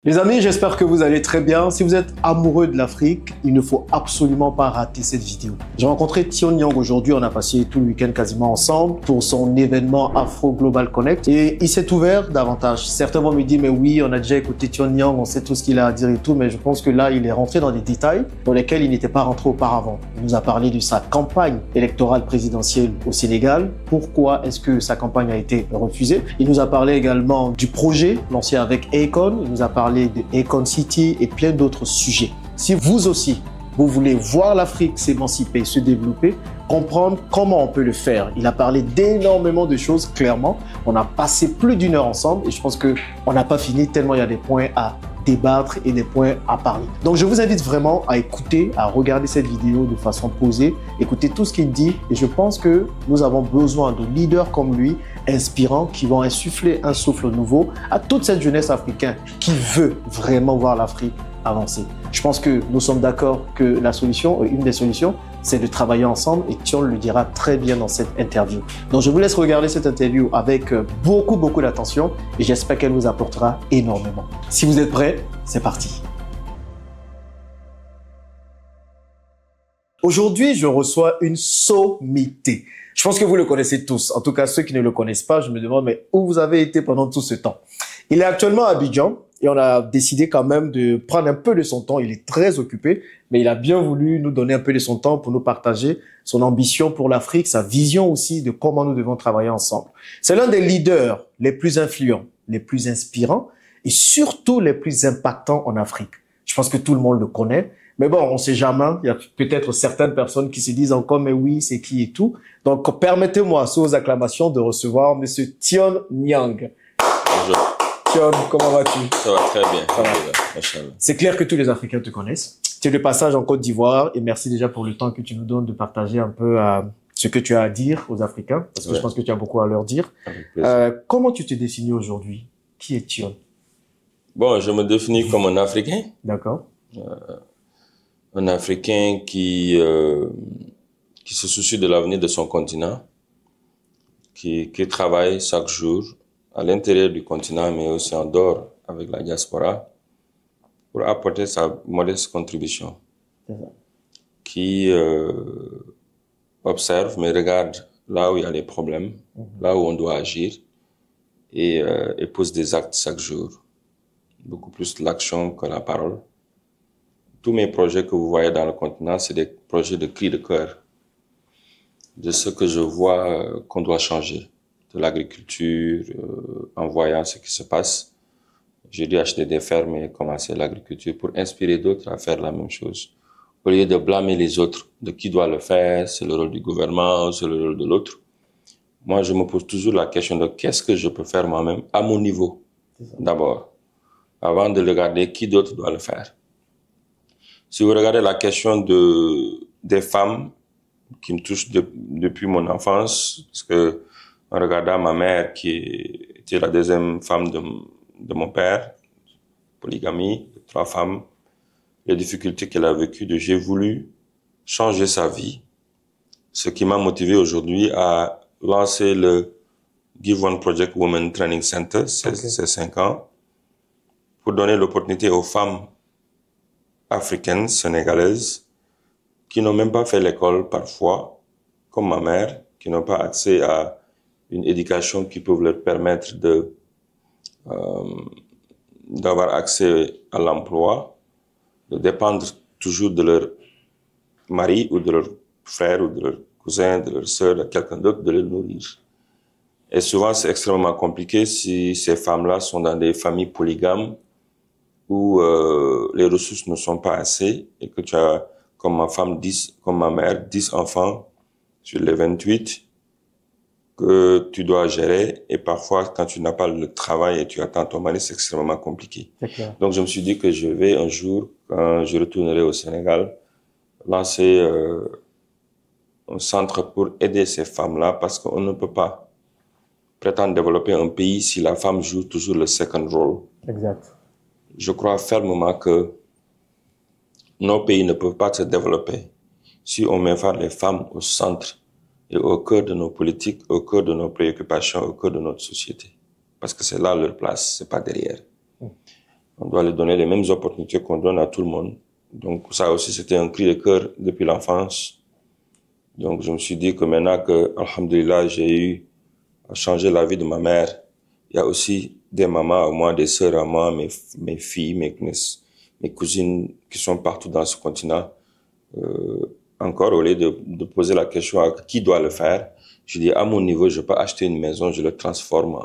Les amis, j'espère que vous allez très bien. Si vous êtes amoureux de l'Afrique, il ne faut absolument pas rater cette vidéo. J'ai rencontré Tion Nyang aujourd'hui, on a passé tout le week-end quasiment ensemble pour son événement Afro Global Connect et il s'est ouvert davantage. Certains vont me dire, mais oui, on a déjà écouté Tion Nyang, on sait tout ce qu'il a à dire et tout, mais je pense que là, il est rentré dans des détails dans lesquels il n'était pas rentré auparavant. Il nous a parlé de sa campagne électorale présidentielle au Sénégal. Pourquoi est-ce que sa campagne a été refusée? Il nous a parlé également du projet lancé avec Akon. Il nous a parlé de Akon City et plein d'autres sujets. Si vous aussi, vous voulez voir l'Afrique s'émanciper, se développer, comprendre comment on peut le faire. Il a parlé d'énormément de choses, clairement. On a passé plus d'une heure ensemble et je pense qu'on n'a pas fini tellement il y a des points à débattre et des points à parler. Donc, je vous invite vraiment à écouter, à regarder cette vidéo de façon posée, écouter tout ce qu'il dit et je pense que nous avons besoin de leaders comme lui, inspirants, qui vont insuffler un souffle nouveau à toute cette jeunesse africaine qui veut vraiment voir l'Afrique avancer. Je pense que nous sommes d'accord que la solution, une des solutions, c'est de travailler ensemble et Tion le dira très bien dans cette interview. Donc, je vous laisse regarder cette interview avec beaucoup d'attention et j'espère qu'elle vous apportera énormément. Si vous êtes prêts, c'est parti. Aujourd'hui, je reçois une sommité. Je pense que vous le connaissez tous. En tout cas, ceux qui ne le connaissent pas, je me demande, mais où vous avez été pendant tout ce temps? Il est actuellement à Abidjan et on a décidé quand même de prendre un peu de son temps. Il est très occupé, mais il a bien voulu nous donner un peu de son temps pour nous partager son ambition pour l'Afrique, sa vision aussi de comment nous devons travailler ensemble. C'est l'un des leaders les plus influents, les plus inspirants et surtout les plus impactants en Afrique. Je pense que tout le monde le connaît. Mais bon, on sait jamais. Il y a peut-être certaines personnes qui se disent encore, mais oui, c'est qui et tout. Donc, permettez-moi, sous vos acclamations, de recevoir Monsieur Tion Nyang. Bonjour. Tion, comment vas-tu? Ça va très bien. Ça va. C'est clair que tous les Africains te connaissent. Tu es de passage en Côte d'Ivoire et merci déjà pour le temps que tu nous donnes de partager un peu ce que tu as à dire aux Africains, parce que je pense que tu as beaucoup à leur dire. Comment tu te définis aujourd'hui? Qui est Tion? Bon, je me définis comme un Africain. D'accord. Un Africain qui se soucie de l'avenir de son continent, qui travaille chaque jour à l'intérieur du continent, mais aussi en dehors avec la diaspora, pour apporter sa modeste contribution, qui observe, mais regarde là où il y a des problèmes, là où on doit agir, et pose des actes chaque jour. Beaucoup plus l'action que la parole. Tous mes projets que vous voyez dans le continent, c'est des projets de cri de cœur, de ce que je vois qu'on doit changer, de l'agriculture, en voyant ce qui se passe. J'ai dû acheter des fermes et commencer l'agriculture pour inspirer d'autres à faire la même chose. Au lieu de blâmer les autres, de qui doit le faire, c'est le rôle du gouvernement, c'est le rôle de l'autre. Moi, je me pose toujours la question de qu'est-ce que je peux faire moi-même à mon niveau, d'abord, avant de regarder qui d'autre doit le faire. Si vous regardez la question des femmes qui me touche depuis mon enfance, parce que en regardant ma mère qui était la deuxième femme de mon père, polygamie, 3 femmes, les difficultés qu'elle a vécues, j'ai voulu changer sa vie. Ce qui m'a motivé aujourd'hui à lancer le Give One Project Women Training Center, c'est 5 ans, pour donner l'opportunité aux femmes africaines, sénégalaises, qui n'ont même pas fait l'école parfois, comme ma mère, qui n'ont pas accès à une éducation qui peut leur permettre d'avoir accès à l'emploi, de dépendre toujours de leur mari ou de leur frère ou de leur cousin, de leur sœur, de quelqu'un d'autre, de les nourrir. Et souvent, c'est extrêmement compliqué si ces femmes-là sont dans des familles polygames où les ressources ne sont pas assez et que tu as, comme ma mère, 10 enfants sur les 28 que tu dois gérer et parfois quand tu n'as pas le travail et tu attends ton mari, c'est extrêmement compliqué. Donc je me suis dit que je vais un jour, quand je retournerai au Sénégal, lancer un centre pour aider ces femmes-là parce qu'on ne peut pas prétendre développer un pays si la femme joue toujours le second role. Exact. Je crois fermement que nos pays ne peuvent pas se développer si on met les femmes au centre et au cœur de nos politiques, au cœur de nos préoccupations, au cœur de notre société. Parce que c'est là leur place, c'est pas derrière. On doit leur donner les mêmes opportunités qu'on donne à tout le monde. Donc ça aussi, c'était un cri de cœur depuis l'enfance. Donc je me suis dit que maintenant que, alhamdoulilah, j'ai eu à changer la vie de ma mère, il y a aussi des mamans à moi, des sœurs à moi, mes filles, mes cousines qui sont partout dans ce continent. Encore, au lieu de poser la question à qui doit le faire, je dis à mon niveau, je peux acheter une maison, je le transforme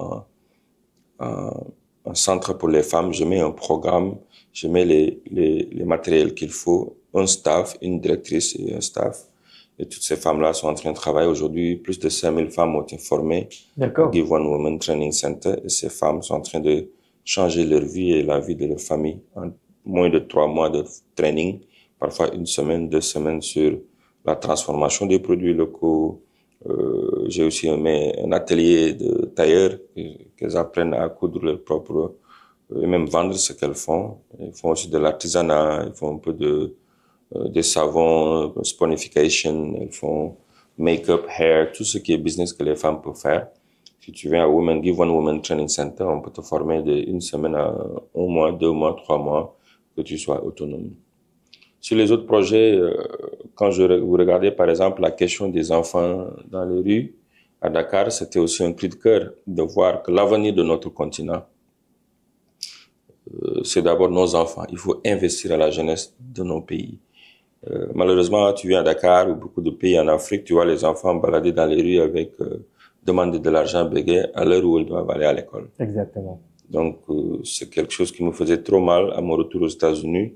en centre pour les femmes, je mets un programme, je mets les matériels qu'il faut, un staff, une directrice et un staff. Et toutes ces femmes-là sont en train de travailler. Aujourd'hui, plus de 5000 femmes ont été formées au Give One Woman Training Center. Et ces femmes sont en train de changer leur vie et la vie de leur famille en moins de 3 mois de training, parfois 1 semaine, 2 semaines sur la transformation des produits locaux. J'ai aussi un atelier de tailleur qu'elles apprennent à coudre leur propre, et même vendre ce qu'elles font. Ils font aussi de l'artisanat, ils font un peu des savons, sponification, ils font make-up, hair, tout ce qui est business que les femmes peuvent faire. Si tu viens à Give One Woman Training Center, on peut te former de 1 semaine à 1 mois, 2 mois, 3 mois, que tu sois autonome. Sur les autres projets, quand vous regardez par exemple la question des enfants dans les rues, à Dakar, c'était aussi un cri de cœur de voir que l'avenir de notre continent, c'est d'abord nos enfants. Il faut investir à la jeunesse de nos pays. Malheureusement, tu viens à Dakar ou beaucoup de pays en Afrique, tu vois les enfants balader dans les rues avec demander de l'argent, bégayer à l'heure où ils doivent aller à l'école. Exactement. Donc, c'est quelque chose qui me faisait trop mal à mon retour aux États-Unis.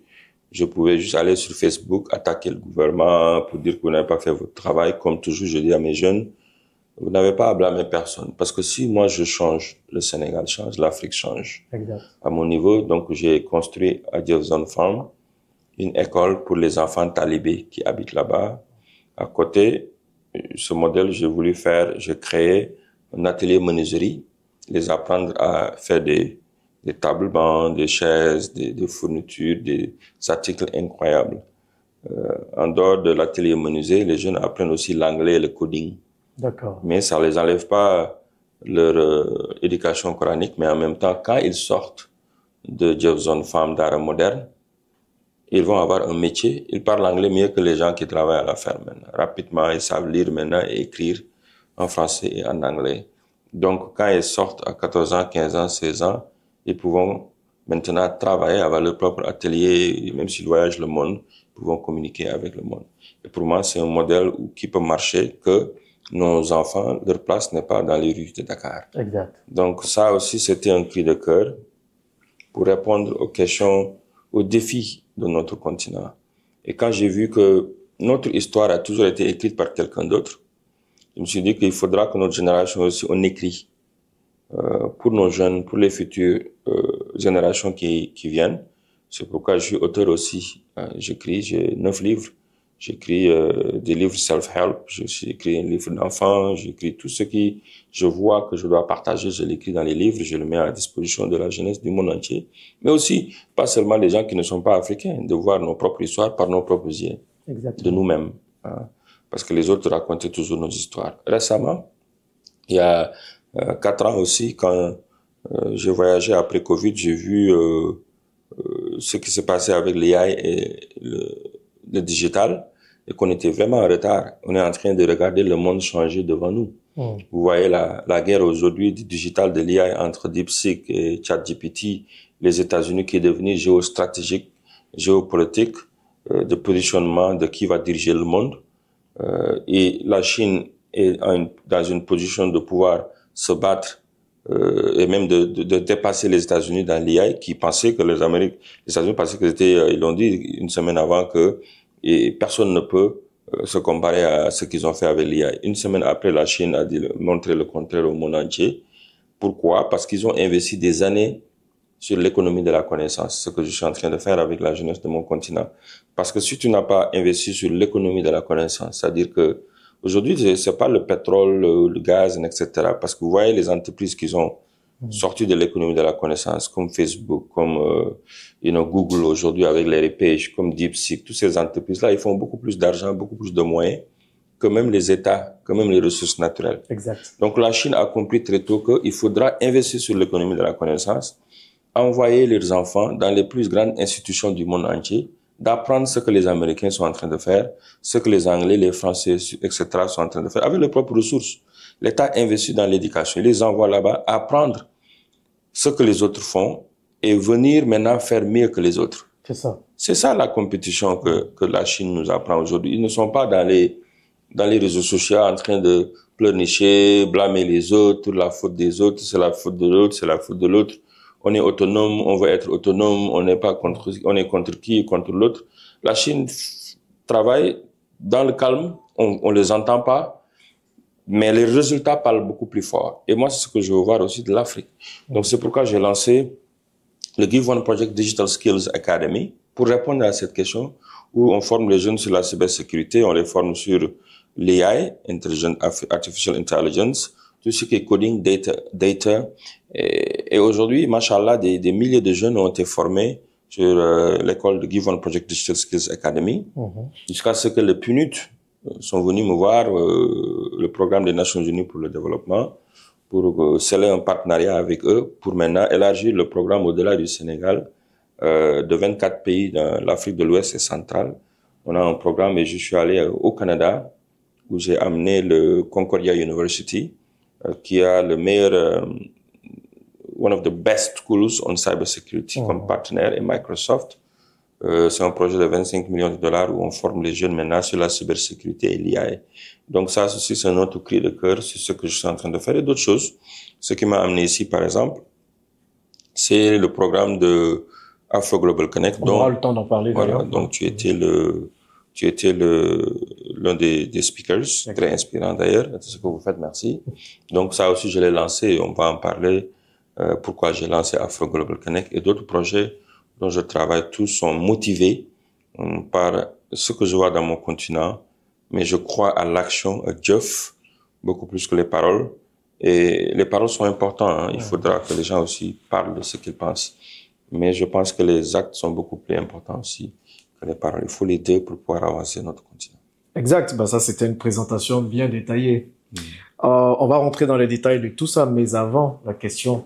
Je pouvais juste aller sur Facebook, attaquer le gouvernement pour dire que vous n'avez pas fait votre travail. Comme toujours, je dis à mes jeunes, vous n'avez pas à blâmer personne. Parce que si moi je change, le Sénégal change, l'Afrique change. Exact. À mon niveau, donc j'ai construit à Jefferson Farm une école pour les enfants talibés qui habitent là-bas. À côté, ce modèle, j'ai créé un atelier menuiserie, les apprendre à faire des tables bancs, des chaises, des fournitures, des articles incroyables. En dehors de l'atelier menuisier, les jeunes apprennent aussi l'anglais et le coding. D'accord. Mais ça les enlève pas leur éducation coranique, mais en même temps, quand ils sortent de Jefferson Farm d'art moderne, ils vont avoir un métier. Ils parlent anglais mieux que les gens qui travaillent à la ferme maintenant. Rapidement, ils savent lire maintenant et écrire en français et en anglais. Donc, quand ils sortent à 14 ans, 15 ans, 16 ans, ils pourront maintenant travailler avec leur propre atelier, même s'ils voyagent le monde, ils pourront communiquer avec le monde. Et pour moi, c'est un modèle qui peut marcher, que nos enfants, leur place n'est pas dans les rues de Dakar. Exact. Donc ça aussi, c'était un cri de cœur pour répondre aux questions, aux défis de notre continent. Et quand j'ai vu que notre histoire a toujours été écrite par quelqu'un d'autre, je me suis dit qu'il faudra que notre génération aussi, on écrit pour nos jeunes, pour les futures générations qui viennent. C'est pourquoi je suis auteur aussi. J'écris, j'ai 9 livres. J'écris des livres self-help, j'ai écrit un livre d'enfants, j'écris tout ce qui je vois que je dois partager, je l'écris dans les livres, je le mets à la disposition de la jeunesse du monde entier. Mais aussi, pas seulement les gens qui ne sont pas africains, de voir nos propres histoires par nos propres yeux, de nous-mêmes. Hein, parce que les autres racontaient toujours nos histoires. Récemment, il y a 4 ans aussi, quand j'ai voyagé après Covid, j'ai vu ce qui s'est passé avec l'AI et le digital, et qu'on était vraiment en retard. On est en train de regarder le monde changer devant nous. Vous voyez la guerre aujourd'hui du digital, de l'IA entre DeepSeek et ChatGPT, les États-Unis qui est devenu géostratégique, géopolitique, de positionnement de qui va diriger le monde. Et la Chine est dans une position de pouvoir se battre et même de dépasser les États-Unis dans l'IA, qui pensaient que les États-Unis pensaient que ils l'ont dit une semaine avant que personne ne peut se comparer à ce qu'ils ont fait avec l'IA. Une semaine après, la Chine a montré le contraire au monde entier. Pourquoi? Parce qu'ils ont investi des années sur l'économie de la connaissance, ce que je suis en train de faire avec la jeunesse de mon continent. Parce que si tu n'as pas investi sur l'économie de la connaissance, c'est-à-dire que aujourd'hui, c'est pas le pétrole, le gaz, etc. Parce que vous voyez les entreprises qui ont sorti de l'économie de la connaissance, comme Facebook, comme Google aujourd'hui avec les repêches, comme DeepSeek, toutes ces entreprises-là, ils font beaucoup plus d'argent, beaucoup plus de moyens que même les États, que même les ressources naturelles. Exact. Donc la Chine a compris très tôt qu'il faudra investir sur l'économie de la connaissance envoyer leurs enfants dans les plus grandes institutions du monde entier, d'apprendre ce que les Américains sont en train de faire, ce que les Anglais, les Français, etc. sont en train de faire, avec leurs propres ressources. L'État investit dans l'éducation, il les envoie là-bas apprendre ce que les autres font et venir maintenant faire mieux que les autres. C'est ça. C'est ça la compétition que la Chine nous apprend aujourd'hui. Ils ne sont pas dans les réseaux sociaux en train de pleurnicher, blâmer les autres, la faute des autres, c'est la faute de l'autre, c'est la faute de l'autre. On est autonome, on veut être autonome, on est contre qui, contre l'autre. La Chine travaille dans le calme, on les entend pas, mais les résultats parlent beaucoup plus fort. Et moi, c'est ce que je veux voir aussi de l'Afrique. Donc, c'est pourquoi j'ai lancé le Give One Project Digital Skills Academy pour répondre à cette question où on forme les jeunes sur la cybersécurité, on les forme sur l'AI, Artificial Intelligence, tout ce qui est coding, data. Et aujourd'hui, machallah, des milliers de jeunes ont été formés sur l'école de Give One Project Digital Skills Academy, jusqu'à ce que le PNUD sont venus me voir, le programme des Nations Unies pour le développement, pour sceller un partenariat avec eux, pour maintenant élargir le programme au-delà du Sénégal, de 24 pays dans l'Afrique de l'Ouest et centrale. On a un programme et je suis allé au Canada, où j'ai amené le Concordia University, qui a le meilleur, one of the best schools on cybersecurity comme partenaire, et Microsoft. C'est un projet de 25 millions de dollars où on forme les jeunes maintenant sur la cybersécurité et l'IA. Donc ça aussi, c'est un autre cri de cœur sur ce que je suis en train de faire et d'autres choses. Ce qui m'a amené ici, par exemple, c'est le programme de Afro Global Connect. On aura le temps d'en parler. Voilà, donc tu étais l'un des speakers, très inspirant d'ailleurs, c'est ce que vous faites, merci. Donc ça aussi, je l'ai lancé, on va en parler, pourquoi j'ai lancé Afro Global Connect et d'autres projets dont je travaille, tous sont motivés par ce que je vois dans mon continent, mais je crois à l'action, à Jeff, beaucoup plus que les paroles. Et les paroles sont importantes, hein. Il faudra que les gens aussi parlent de ce qu'ils pensent. Mais je pense que les actes sont beaucoup plus importants aussi que les paroles. Il faut les deux pour pouvoir avancer notre continent. Exact. Ben ça, c'était une présentation bien détaillée. On va rentrer dans les détails de tout ça, mais avant, la question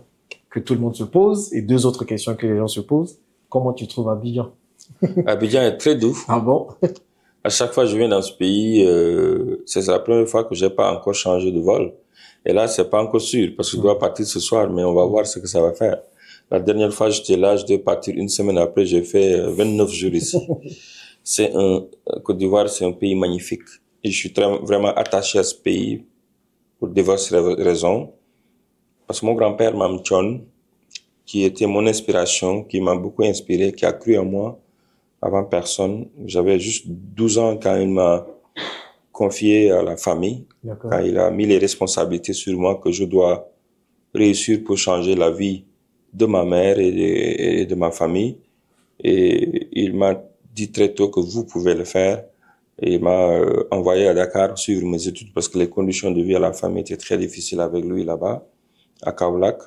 que tout le monde se pose et deux autres questions que les gens se posent. Comment tu trouves Abidjan? Abidjan est très doux. Ah bon? À chaque fois que je viens dans ce pays, c'est la première fois que j'ai pas encore changé de vol. Et là, c'est pas encore sûr parce que je dois partir ce soir, mais on va voir ce que ça va faire. La dernière fois, j'étais là, je devais partir une semaine après, j'ai fait 29 jours ici. Côte d'Ivoire, c'est un pays magnifique. Et je suis vraiment attaché à ce pays pour diverses raisons. Parce que mon grand-père, Mam Chon, qui était mon inspiration, qui m'a beaucoup inspiré, qui a cru en moi avant personne. J'avais juste 12 ans quand il m'a confié à la famille, quand il a mis les responsabilités sur moi que je dois réussir pour changer la vie de ma mère et de ma famille. Et il m'a dit très tôt que vous pouvez le faire. Et il m'a envoyé à Dakar suivre mes études parce que les conditions de vie à la famille étaient très difficiles avec lui là-bas, à Kaolack,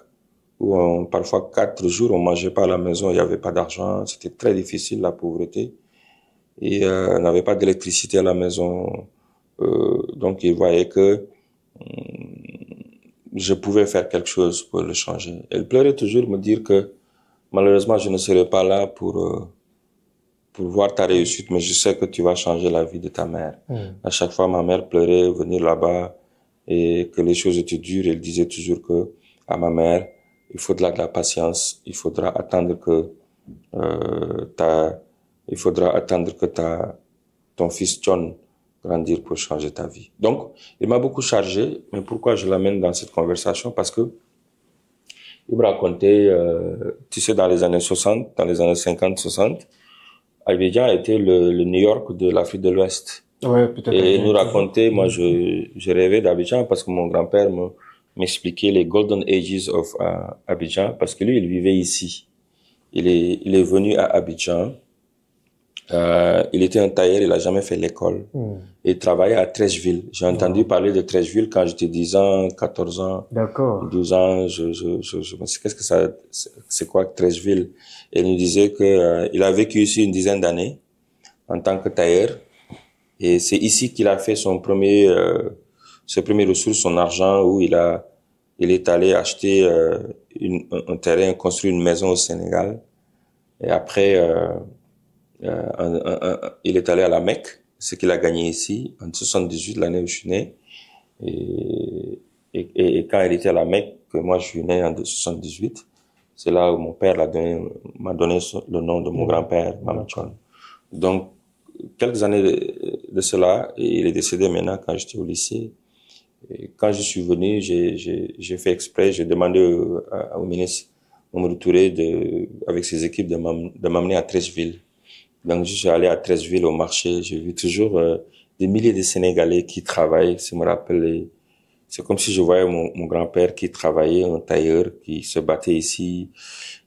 où parfois 4 jours on mangeait pas à la maison, il n'y avait pas d'argent, c'était très difficile la pauvreté. Et on n'avait pas d'électricité à la maison. Donc il voyait que je pouvais faire quelque chose pour le changer. Elle pleurait toujours, me dire que malheureusement je ne serai pas là pour voir ta réussite, mais je sais que tu vas changer la vie de ta mère. À chaque fois, ma mère pleurait, venir là-bas, et que les choses étaient dures. Elle disait toujours que à ma mère, il faudra de la patience, il faudra attendre que ton fils John grandir pour changer ta vie. Donc, il m'a beaucoup chargé, mais pourquoi je l'amène dans cette conversation? Parce que il me racontait, tu sais, dans les années 60, dans les années 50-60, Abidjan était le New York de l'Afrique de l'Ouest. Ouais, peut-être. Et il nous racontait, moi je rêvais d'Abidjan parce que mon grand-père m'expliquait les Golden Ages of Abidjan parce que lui, il vivait ici. Il est venu à Abidjan. Il était un tailleur, il a jamais fait l'école. Il travaillait à Treichville. J'ai entendu parler de Treichville quand j'étais 10 ans, 14 ans. D'accord. 12 ans, je me suis dit, qu'est-ce que c'est quoi Treichville? Et il nous disait que, il a vécu ici une dizaine d'années en tant que tailleur. Et c'est ici qu'il a fait ses premières ressources, son argent, où il a il est allé acheter un terrain, construire une maison au Sénégal. Et après, il est allé à la Mecque, ce qu'il a gagné ici, en 78, l'année où je suis né. Et quand il était à la Mecque, que moi je suis né en 78, c'est là où mon père m'a donné le nom de mon grand-père, Mamachon. Donc, quelques années de cela, et il est décédé maintenant quand j'étais au lycée. Et quand je suis venu, j'ai fait exprès, j'ai demandé au ministre Mamadou Touré avec ses équipes de m'amener à Treichville. Donc, je suis allé à Treichville au marché. J'ai vu toujours des milliers de Sénégalais qui travaillent. Ça me rappelle, c'est comme si je voyais mon grand-père qui travaillait, un tailleur, qui se battait ici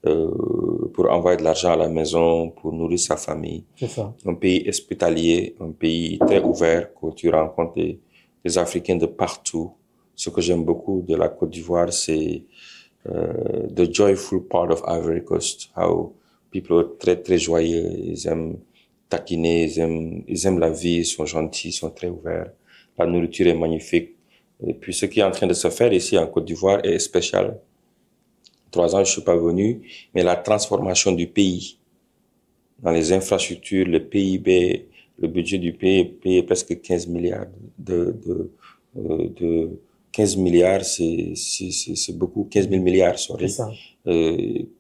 pour envoyer de l'argent à la maison, pour nourrir sa famille. C'est ça. Un pays hospitalier, un pays très ouvert, où tu rencontres des Africains de partout. Ce que j'aime beaucoup de la Côte d'Ivoire, c'est the joyful part of Ivory Coast. How people are très, très joyeux. Ils aiment taquiner, ils aiment la vie, ils sont gentils, ils sont très ouverts. La nourriture est magnifique. Et puis, ce qui est en train de se faire ici en Côte d'Ivoire est spécial. 3 ans, je suis pas venu, mais la transformation du pays dans les infrastructures, le PIB, le budget du pays est presque 15 milliards 15 milliards, c'est beaucoup, 15 000 milliards, sorry. C'est ça.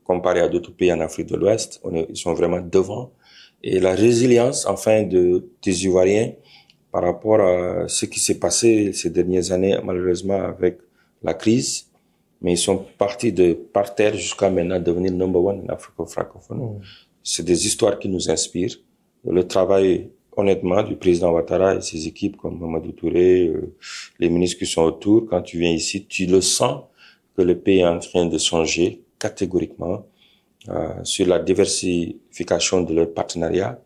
Comparé à d'autres pays en Afrique de l'Ouest, ils sont vraiment devant. Et la résilience, enfin, des Ivoiriens, par rapport à ce qui s'est passé ces dernières années, malheureusement, avec la crise. Mais ils sont partis par terre jusqu'à maintenant devenir number one en Afrique francophone. C'est des histoires qui nous inspirent. Le travail, honnêtement, du président Ouattara et ses équipes comme Mamadou Touré, les ministres qui sont autour, quand tu viens ici, tu le sens que le pays est en train de changer catégoriquement sur la diversification de leur partenariat.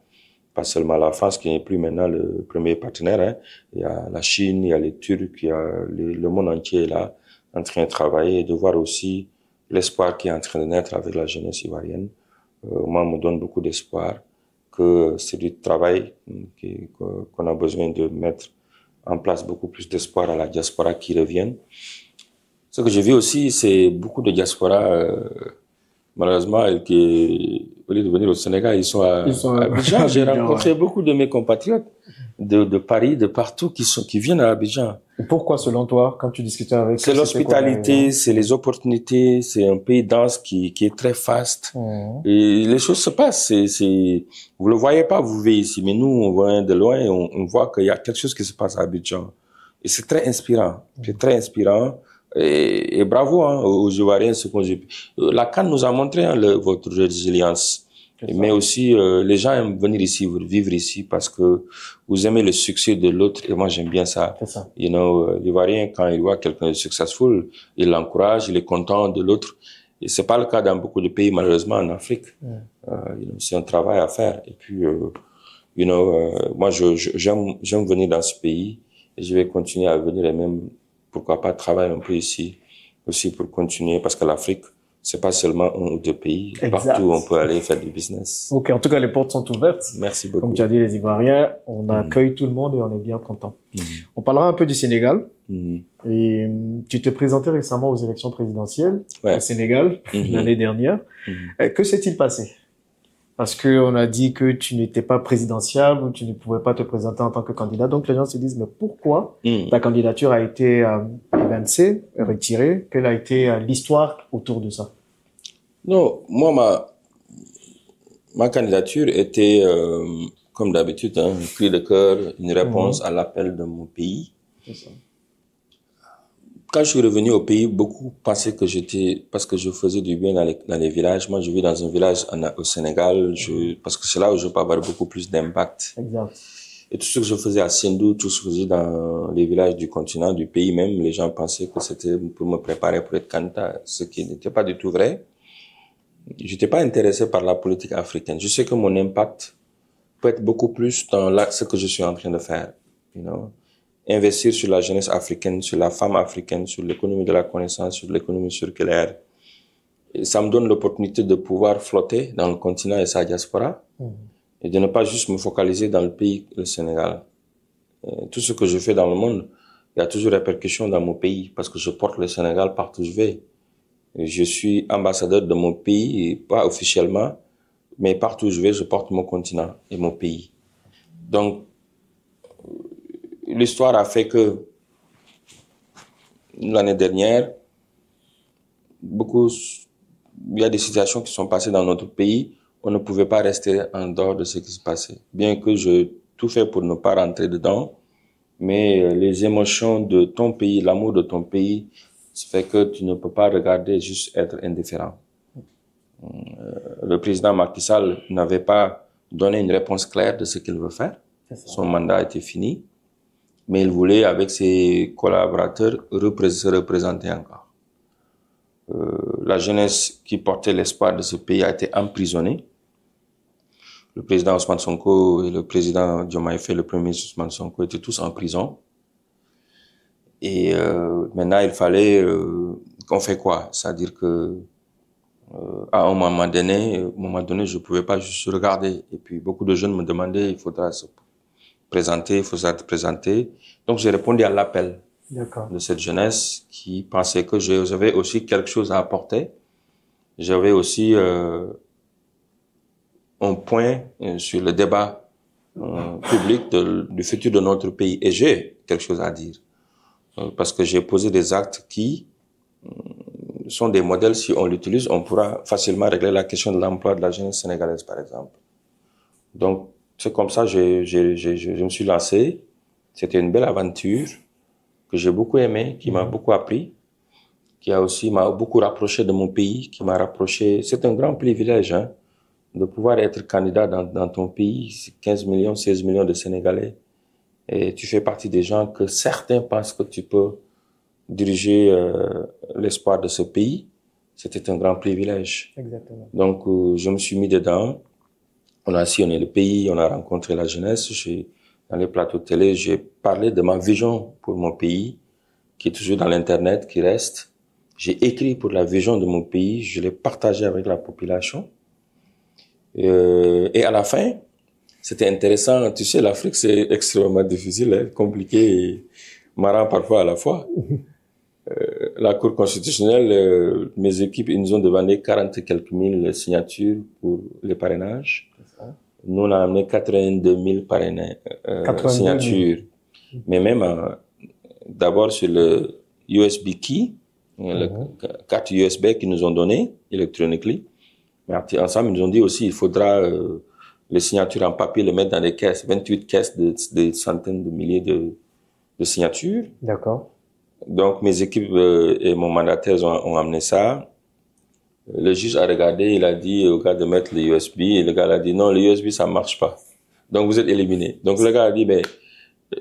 Pas seulement la France qui n'est plus maintenant le premier partenaire, hein. Il y a la Chine, il y a les Turcs, il y a le monde entier est là, en train de travailler et de voir aussi l'espoir qui est en train de naître avec la jeunesse ivoirienne. Moi, me donne beaucoup d'espoir que c'est du travail qu'on a besoin de mettre en place beaucoup plus d'espoir à la diaspora qui revienne. Ce que j'ai vu aussi, c'est beaucoup de diaspora, malheureusement, qui, au lieu de venir au Sénégal, ils sont à Abidjan. J'ai rencontré beaucoup de mes compatriotes de Paris, de partout, qui viennent à Abidjan. Et pourquoi, selon toi, quand tu discutais avec eux? C'est l'hospitalité, c'est les opportunités, c'est un pays dense qui est très fast. Et les choses se passent. Vous le voyez pas, vous vivez ici, mais nous, on voit de loin, on voit qu'il y a quelque chose qui se passe à Abidjan. Et c'est très inspirant. C'est très inspirant. Et bravo, hein, aux Ivoiriens, la CAN nous a montré, hein, votre résilience. Mais aussi, les gens aiment venir ici, vivre ici, parce que vous aimez le succès de l'autre, et moi j'aime bien ça. You know, l'Ivoirien, quand il voit quelqu'un de successful, il l'encourage, il est content de l'autre. Et c'est pas le cas dans beaucoup de pays, malheureusement, en Afrique. C'est un travail à faire. Et puis, moi, j'aime venir dans ce pays, et je vais continuer à venir, et même, pourquoi pas, travailler un peu ici, aussi pour continuer, parce que l'Afrique, c'est pas seulement 1 ou 2 pays. Exact. Partout, on peut aller faire du business. Ok, en tout cas, les portes sont ouvertes. Merci beaucoup. Comme tu as dit, les Ivoiriens, on accueille tout le monde et on est bien content. On parlera un peu du Sénégal. Et tu t'es présenté récemment aux élections présidentielles au Sénégal l'année dernière. Que s'est-il passé? Parce que on a dit que tu n'étais pas présidentiable ou tu ne pouvais pas te présenter en tant que candidat. Donc les gens se disent, mais pourquoi ta candidature a été évincée, retirée? Quelle a été l'histoire autour de ça? Non, moi, ma candidature était, comme d'habitude, un cri de cœur, une réponse à l'appel de mon pays. C'est ça. Quand je suis revenu au pays, beaucoup pensaient que parce que je faisais du bien dans les villages. Moi, je vis dans un village au Sénégal, parce que c'est là où je peux avoir beaucoup plus d'impact. Exact. Et tout ce que je faisais à Sendou, tout ce que je faisais dans les villages du continent, du pays même, les gens pensaient que c'était pour me préparer pour être candidat, ce qui n'était pas du tout vrai. J'étais pas intéressé par la politique africaine. Je sais que mon impact peut être beaucoup plus dans ce que je suis en train de faire, you know. Investir sur la jeunesse africaine, sur la femme africaine, sur l'économie de la connaissance, sur l'économie circulaire. Et ça me donne l'opportunité de pouvoir flotter dans le continent et sa diaspora, et de ne pas juste me focaliser dans le pays, le Sénégal. Tout ce que je fais dans le monde, il y a toujours répercussions dans mon pays parce que je porte le Sénégal partout où je vais. Je suis ambassadeur de mon pays, pas officiellement, mais partout où je vais, je porte mon continent et mon pays. Donc, l'histoire a fait que l'année dernière, il y a des situations qui sont passées dans notre pays. On ne pouvait pas rester en dehors de ce qui se passait. Bien que je tout fait pour ne pas rentrer dedans, mais les émotions de ton pays, l'amour de ton pays, ça fait que tu ne peux pas regarder juste être indifférent. Le président Macky Sall n'avait pas donné une réponse claire de ce qu'il veut faire. Son mandat était fini, mais il voulait, avec ses collaborateurs, se représenter encore. La jeunesse qui portait l'espoir de ce pays a été emprisonnée. Le président Ousmane Sonko et le président Diomaye Faye, le premier ministre Ousmane Sonko, étaient tous en prison. Et maintenant, il fallait qu'on fait quoi? C'est-à-dire que à un moment donné, je pouvais pas juste regarder. Et puis beaucoup de jeunes me demandaient, il faudra se présenter, il faudra se présenter. Donc j'ai répondu à l'appel de cette jeunesse qui pensait que j'avais aussi quelque chose à apporter. J'avais aussi un point sur le débat public du futur de notre pays. Et j'ai quelque chose à dire. Parce que j'ai posé des actes qui sont des modèles. Si on l'utilise, on pourra facilement régler la question de l'emploi de la jeunesse sénégalaise, par exemple. Donc, c'est comme ça que je me suis lancé. C'était une belle aventure que j'ai beaucoup aimée, qui m'a beaucoup appris, qui m'a beaucoup rapproché de mon pays, qui m'a rapproché. C'est un grand privilège, hein, de pouvoir être candidat dans ton pays. 15 millions, 16 millions de Sénégalais. Et tu fais partie des gens que certains pensent que tu peux diriger l'espoir de ce pays. C'était un grand privilège. Exactement. Donc, je me suis mis dedans. On a sillonné le pays, on a rencontré la jeunesse. Dans les plateaux de télé, j'ai parlé de ma vision pour mon pays, qui est toujours dans l'Internet, qui reste. J'ai écrit pour la vision de mon pays, je l'ai partagé avec la population. Et à la fin, c'était intéressant. Tu sais, l'Afrique, c'est extrêmement difficile, hein, compliqué et marrant parfois à la fois. La Cour constitutionnelle, mes équipes, ils nous ont demandé 40 et quelques mille signatures pour les parrainages. Nous, on a amené 82 000 signatures. Mais même, d'abord sur le USB key, le carte USB qu'ils nous ont donné, électroniquement. Mais ensemble, ils nous ont dit aussi, il faudra les signatures en papier, les mettre dans des caisses, 28 caisses de centaines de milliers de signatures. D'accord. Donc, mes équipes et mon mandataire ont amené ça. Le juge a regardé, il a dit au gars de mettre le USB, et le gars a dit non, le USB, ça marche pas. Donc, vous êtes éliminé. Donc, le gars a dit, ben,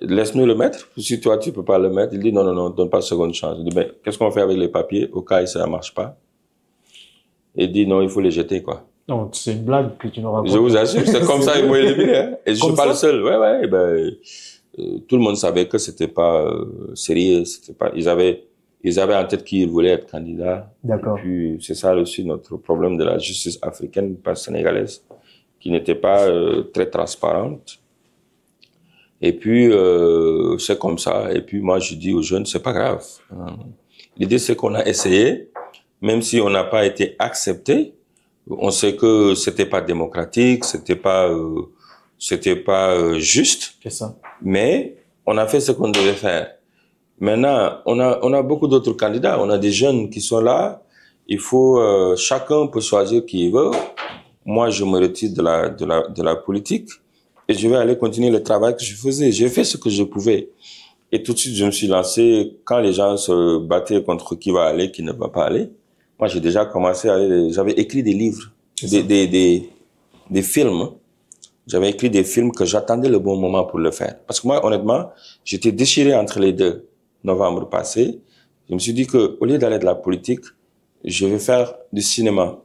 laisse-nous le mettre. Si toi, tu peux pas le mettre, il dit non, donne pas seconde chance. Il dit, ben, qu'est-ce qu'on fait avec les papiers au cas où ça marche pas? Il dit non, il faut les jeter, quoi. Non, c'est une blague que tu nous racontes. Je vous assure, c'est comme ça, ils m'ont éliminé, hein. Et je suis pas le seul. Ouais, ben, tout le monde savait que c'était pas sérieux, c'était pas, ils avaient en tête qui voulaient être candidats. D'accord. Et puis, c'est ça aussi notre problème de la justice africaine, pas sénégalaise, qui n'était pas très transparente. Et puis, c'est comme ça. Et puis, moi, je dis aux jeunes, c'est pas grave. L'idée, c'est qu'on a essayé, même si on n'a pas été accepté. On sait que c'était pas démocratique, c'était pas juste. C'est ça. Mais on a fait ce qu'on devait faire. Maintenant, on a beaucoup d'autres candidats. On a des jeunes qui sont là. Il faut chacun peut choisir qui il veut. Moi, je me retire de la politique et je vais aller continuer le travail que je faisais. J'ai fait ce que je pouvais. Et tout de suite, je me suis lancé quand les gens se battaient contre qui va aller, qui ne va pas aller. Moi, j'ai déjà commencé j'avais écrit des livres, des films. J'avais écrit des films que j'attendais le bon moment pour le faire. Parce que moi, honnêtement, j'étais déchiré entre les deux. Novembre passé, je me suis dit que au lieu d'aller de la politique, je vais faire du cinéma.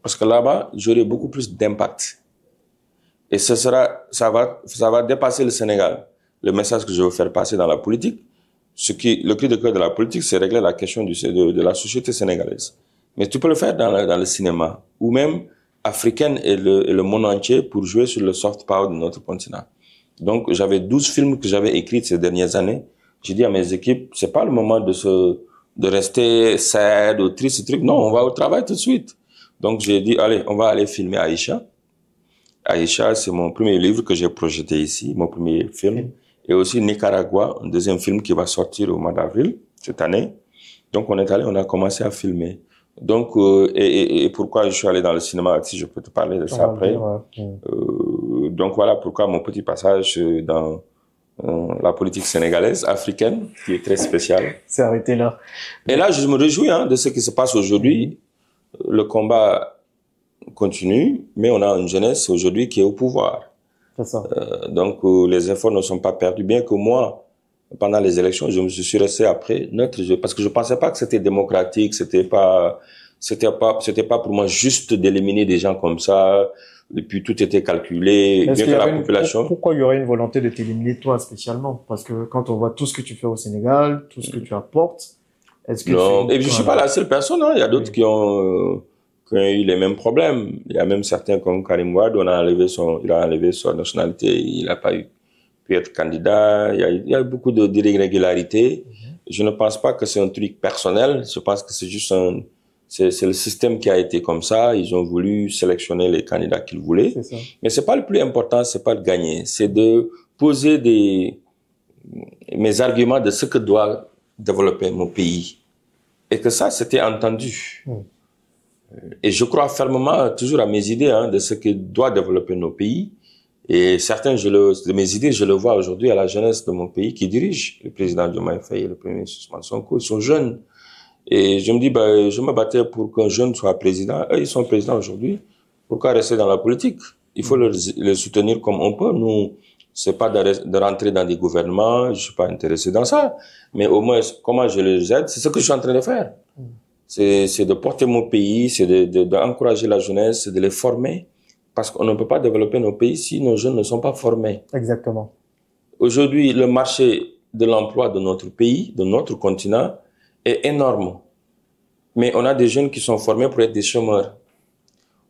Parce que là-bas, j'aurai beaucoup plus d'impact. Et ça va dépasser le Sénégal. Le message que je veux faire passer dans la politique, le cri de cœur de la politique, c'est régler la question de la société sénégalaise. Mais tu peux le faire dans le cinéma, ou même africaine et le monde entier pour jouer sur le soft power de notre continent. Donc, j'avais 12 films que j'avais écrits ces dernières années J'ai dit à mes équipes, c'est pas le moment de rester sad ou triste, ce truc. Non, on va au travail tout de suite. Donc, j'ai dit, allez, on va aller filmer Aïcha. Aïcha, c'est mon premier livre que j'ai projeté ici, mon premier film. Et aussi Nicaragua, un deuxième film qui va sortir au mois d'avril, cette année. Donc, on est allé, on a commencé à filmer. Donc, et pourquoi je suis allé dans le cinéma, si je peux te parler de ça après. Donc, voilà pourquoi mon petit passage dans la politique sénégalaise, africaine, qui est très spéciale. C'est arrêté là. Et là, je me réjouis de ce qui se passe aujourd'hui. Le combat continue, mais on a une jeunesse aujourd'hui qui est au pouvoir. C'est ça. Donc, les efforts ne sont pas perdus. Bien que moi, pendant les élections, je suis resté après neutre, parce que je pensais pas que c'était démocratique, c'était pas pour moi juste d'éliminer des gens comme ça. Et puis tout était calculé, bien que la population. Pourquoi il y aurait une volonté de t'éliminer toi spécialement? Parce que quand on voit tout ce que tu fais au Sénégal, tout ce que tu apportes, est-ce que non, et puis je suis pas la seule personne, hein. Il y a d'autres qui ont eu les mêmes problèmes. Il y a même certains comme Karim Wade, il a enlevé sa nationalité, il n'a pas pu être candidat. Il y a beaucoup d'irrégularités. Je ne pense pas que c'est un truc personnel. Je pense que c'est juste c'est le système qui a été comme ça. Ils ont voulu sélectionner les candidats qu'ils voulaient. C'est ça. Mais c'est pas le plus important, c'est pas de gagner. C'est de poser mes arguments de ce que doit développer mon pays. Et que ça, c'était entendu. Et je crois fermement toujours à mes idées, de ce que doit développer nos pays. Et certains de mes idées, je le vois aujourd'hui à la jeunesse de mon pays qui dirige. Le président Diomaye Faye et le premier ministre Ousmane Sonko, ils sont jeunes. Et je me dis, je me battais pour qu'un jeune soit président. Eux, ils sont présidents aujourd'hui. Pourquoi rester dans la politique? Il faut les soutenir comme on peut. Nous, c'est pas de rentrer dans des gouvernements. Je suis pas intéressé dans ça. Mais au moins, comment je les aide? C'est ce que je suis en train de faire. C'est de porter mon pays, c'est d'encourager la jeunesse, c'est de les former. Parce qu'on ne peut pas développer nos pays si nos jeunes ne sont pas formés. Exactement. Aujourd'hui, le marché de l'emploi de notre pays, de notre continent, est énorme. Mais on a des jeunes qui sont formés pour être des chômeurs.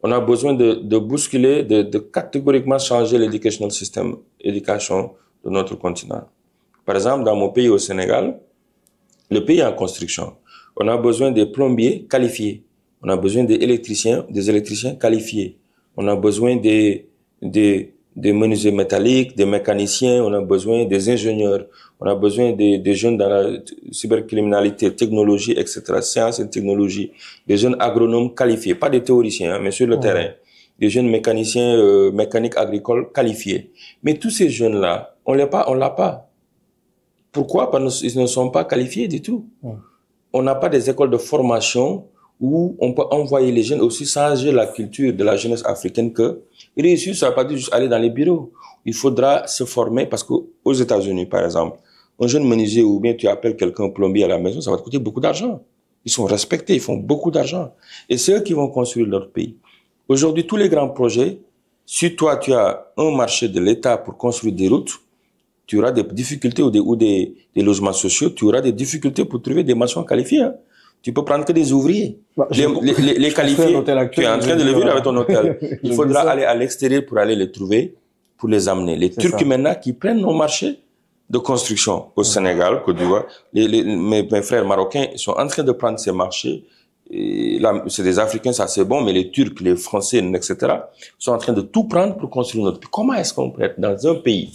On a besoin de bousculer, de catégoriquement changer l'éducation de notre continent. Par exemple, dans mon pays au Sénégal, le pays est en construction. On a besoin des plombiers qualifiés. On a besoin des électriciens qualifiés. On a besoin des menuisiers métalliques, des mécaniciens, on a besoin des ingénieurs, on a besoin des jeunes dans la cybercriminalité, technologie, etc., sciences et technologie, des jeunes agronomes qualifiés, pas des théoriciens, mais sur le terrain, des jeunes mécaniciens, mécaniques agricoles qualifiés. Mais tous ces jeunes-là, on l'a pas. Pourquoi? Parce qu'ils ne sont pas qualifiés du tout. On n'a pas des écoles de formation où on peut envoyer les jeunes aussi changer la culture de la jeunesse africaine que réussir, ça ne veut pas dire juste aller dans les bureaux. Il faudra se former parce que aux États-Unis, par exemple, un jeune menuisier ou bien tu appelles quelqu'un plombier à la maison, ça va te coûter beaucoup d'argent. Ils sont respectés, ils font beaucoup d'argent. Et c'est eux qui vont construire leur pays. Aujourd'hui, tous les grands projets, si toi tu as un marché de l'État pour construire des routes, tu auras des difficultés ou des logements sociaux, tu auras des difficultés pour trouver des maçons qualifiés. Tu peux prendre que des ouvriers. Les qualifiés, tu es en train de le vivre avec ton hôtel. Il faudra aller à l'extérieur pour aller les trouver, pour les amener. Les Turcs maintenant qui prennent nos marchés de construction au Sénégal, Côte d'Ivoire, mes frères marocains sont en train de prendre ces marchés. Et là, c'est des Africains, ça c'est bon, mais les Turcs, les Français, etc., sont en train de tout prendre pour construire notre pays. Comment est-ce qu'on peut être dans un pays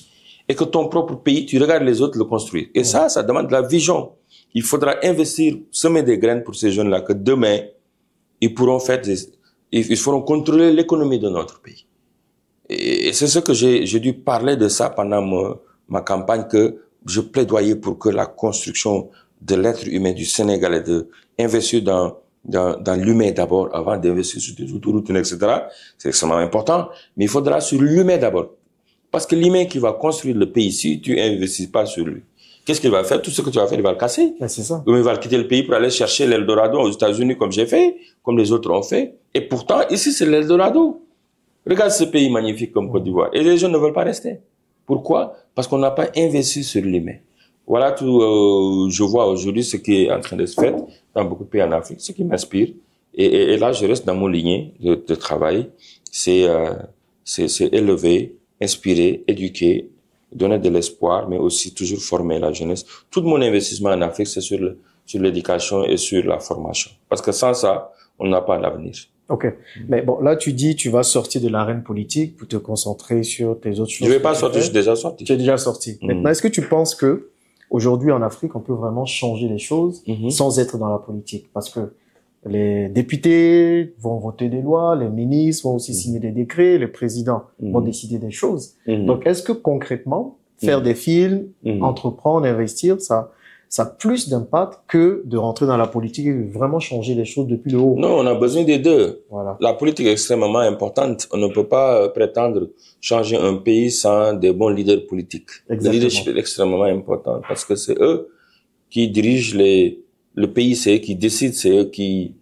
et que ton propre pays, tu regardes les autres le construire? Et ça demande de la vision. Il faudra investir, semer des graines pour ces jeunes-là, que demain, ils pourront ils feront contrôler l'économie de notre pays. Et c'est ce que j'ai dû parler de ça pendant ma campagne, que je plaidoyais pour que la construction de l'être humain du Sénégal et d'investir dans l'humain d'abord, avant d'investir sur des autoroutes, etc. C'est extrêmement important. Mais il faudra sur l'humain d'abord. Parce que l'humain qui va construire le pays, si tu investis pas sur lui, qu'est-ce qu'il va faire? Tout ce que tu vas faire, il va le casser. C'est ça. Il va quitter le pays pour aller chercher l'Eldorado aux États-Unis, comme j'ai fait, comme les autres ont fait. Et pourtant, ici, c'est l'Eldorado. Regarde ce pays magnifique comme Côte d'Ivoire. Et les gens ne veulent pas rester. Pourquoi? Parce qu'on n'a pas investi sur l'humain. Voilà tout, je vois aujourd'hui ce qui est en train de se faire dans beaucoup de pays en Afrique, ce qui m'inspire. Et là, je reste dans mon lignée de travail. C'est élever, inspirer, éduquer donner de l'espoir, mais aussi toujours former la jeunesse. Tout mon investissement en Afrique, c'est sur l'éducation et sur la formation. Parce que sans ça, on n'a pas d'avenir. Ok. Mais bon, là, tu dis, tu vas sortir de l'arène politique pour te concentrer sur tes autres choses. Je vais pas sortir, je suis déjà sorti. Tu es déjà sorti. Maintenant, est-ce que tu penses que aujourd'hui en Afrique, on peut vraiment changer les choses sans être dans la politique? Parce que les députés vont voter des lois, les ministres vont aussi signer des décrets, les présidents vont décider des choses. Donc, est-ce que concrètement, faire des films, entreprendre, investir, ça a plus d'impact que de rentrer dans la politique et vraiment changer les choses depuis le haut? Non, on a besoin des deux. Voilà. La politique est extrêmement importante. On ne peut pas prétendre changer un pays sans des bons leaders politiques. Exactement. Le leadership est extrêmement important parce que c'est eux qui dirigent le pays, c'est eux qui décident, c'est eux qui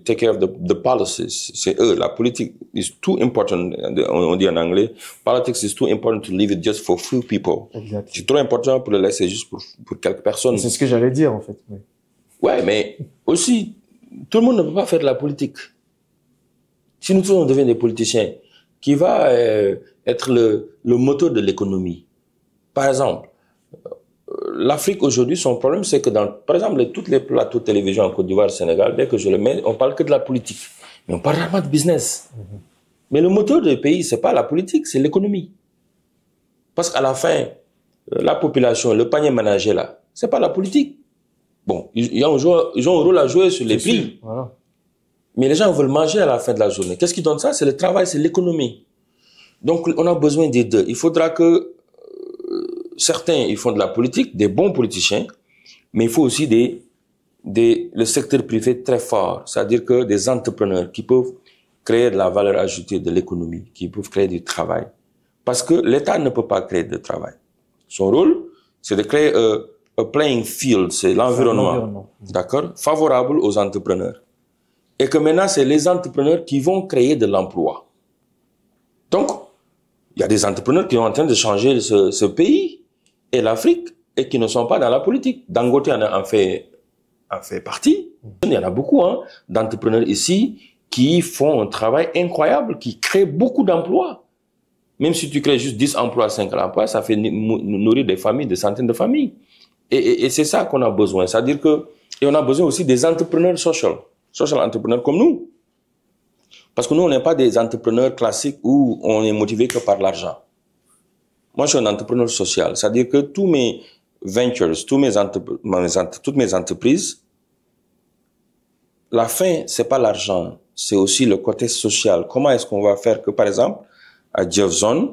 take care of the policies. C'est eux. La politique is too important. On dit en anglais, politics is too important to leave it just for few people. Exact. C'est trop important pour le laisser juste pour quelques personnes. C'est ce que j'allais dire, en fait. Oui. Ouais, mais aussi, tout le monde ne peut pas faire de la politique. Si nous tous on devient des politiciens, qui va être le moteur de l'économie. Par exemple, l'Afrique aujourd'hui, son problème, c'est que par exemple, tous les plateaux de télévision en Côte d'Ivoire, Sénégal, dès que je le mets, on parle que de la politique. Mais on parle rarement de business. Mais le moteur du pays, c'est pas la politique, c'est l'économie. Parce qu'à la fin, la population, le panier ménager là, c'est pas la politique. Bon, ils ont un rôle à jouer sur les prix. Voilà. Mais les gens veulent manger à la fin de la journée. Qu'est-ce qui donne ça? C'est le travail, c'est l'économie. Donc, on a besoin des deux. Il faudra que certains, ils font de la politique, des bons politiciens, mais il faut aussi le secteur privé très fort. C'est-à-dire que des entrepreneurs qui peuvent créer de la valeur ajoutée de l'économie, qui peuvent créer du travail. Parce que l'État ne peut pas créer de travail. Son rôle, c'est de créer un playing field, c'est l'environnement, d'accord, favorable aux entrepreneurs. Et que maintenant, c'est les entrepreneurs qui vont créer de l'emploi. Donc, il y a des entrepreneurs qui sont en train de changer ce pays et l'Afrique et qui ne sont pas dans la politique. Dangote en fait partie. Il y en a beaucoup d'entrepreneurs ici qui font un travail incroyable, qui créent beaucoup d'emplois. Même si tu crées juste 10 emplois, 5 emplois, ça fait nourrir des familles, des centaines de familles. Et c'est ça qu'on a besoin. C'est-à-dire et on a besoin aussi des entrepreneurs social entrepreneurs comme nous. Parce que nous, on n'est pas des entrepreneurs classiques où on est motivé que par l'argent. Moi, je suis un entrepreneur social. C'est-à-dire que tous mes ventures, toutes mes entreprises, la fin, c'est pas l'argent. C'est aussi le côté social. Comment est-ce qu'on va faire que, par exemple, à Jeffzone,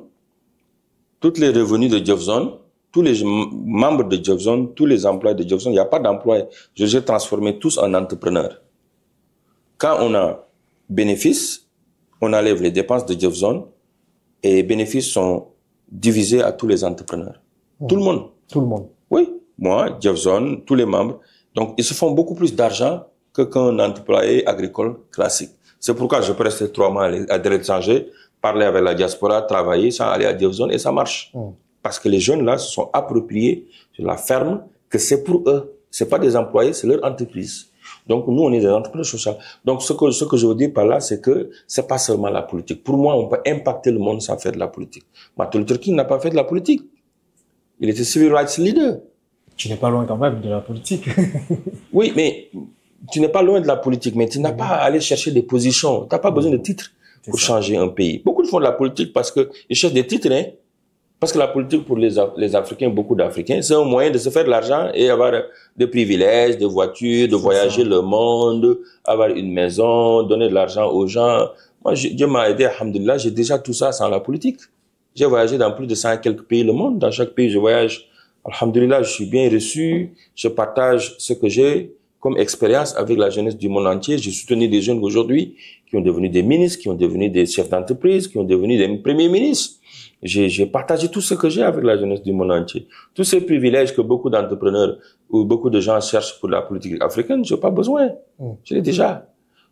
tous les revenus de Jeffzone, tous les membres de Jeffzone, tous les employés de Jeffzone, il n'y a pas d'employés. Je les ai transformés tous en entrepreneurs. Quand on a bénéfices, on enlève les dépenses de Jeffzone et les bénéfices sont divisés à tous les entrepreneurs. Tout le monde. Tout le monde. Oui. Moi, Jeffzone, tous les membres. Donc, ils se font beaucoup plus d'argent qu'un employé agricole classique. C'est pourquoi je peux rester 3 mois à l'étranger, parler avec la diaspora, travailler sans aller à Jeffzone et ça marche. Parce que les jeunes là se sont appropriés sur la ferme que c'est pour eux. C'est pas des employés, c'est leur entreprise. Donc, nous, on est des entrepreneurs sociaux. Donc, ce que je veux dire par là, c'est que c'est pas seulement la politique. Pour moi, on peut impacter le monde sans faire de la politique. Martin Luther King n'a pas fait de la politique. Il était civil rights leader. Tu n'es pas loin quand même de la politique. Oui, mais tu n'es pas loin de la politique, mais tu n'as pas à aller chercher des positions. Tu n'as pas besoin de titres pour changer un pays. Beaucoup font de la politique parce qu'ils cherchent des titres, hein. Parce que la politique pour les Africains, beaucoup d'Africains, c'est un moyen de se faire de l'argent et avoir des privilèges, des voitures, de voyager le monde, avoir une maison, donner de l'argent aux gens. Moi, Dieu m'a aidé, alhamdoulilah, j'ai déjà tout ça sans la politique. J'ai voyagé dans plus de 100 quelques pays le monde. Dans chaque pays, je voyage. Alhamdoulilah, je suis bien reçu. Je partage ce que j'ai comme expérience avec la jeunesse du monde entier. J'ai soutenu des jeunes aujourd'hui qui ont devenu des ministres, qui ont devenu des chefs d'entreprise, qui ont devenu des premiers ministres. J'ai partagé tout ce que j'ai avec la jeunesse du monde entier. Tous ces privilèges que beaucoup d'entrepreneurs ou beaucoup de gens cherchent pour la politique africaine, j'ai pas besoin. Je l'ai déjà.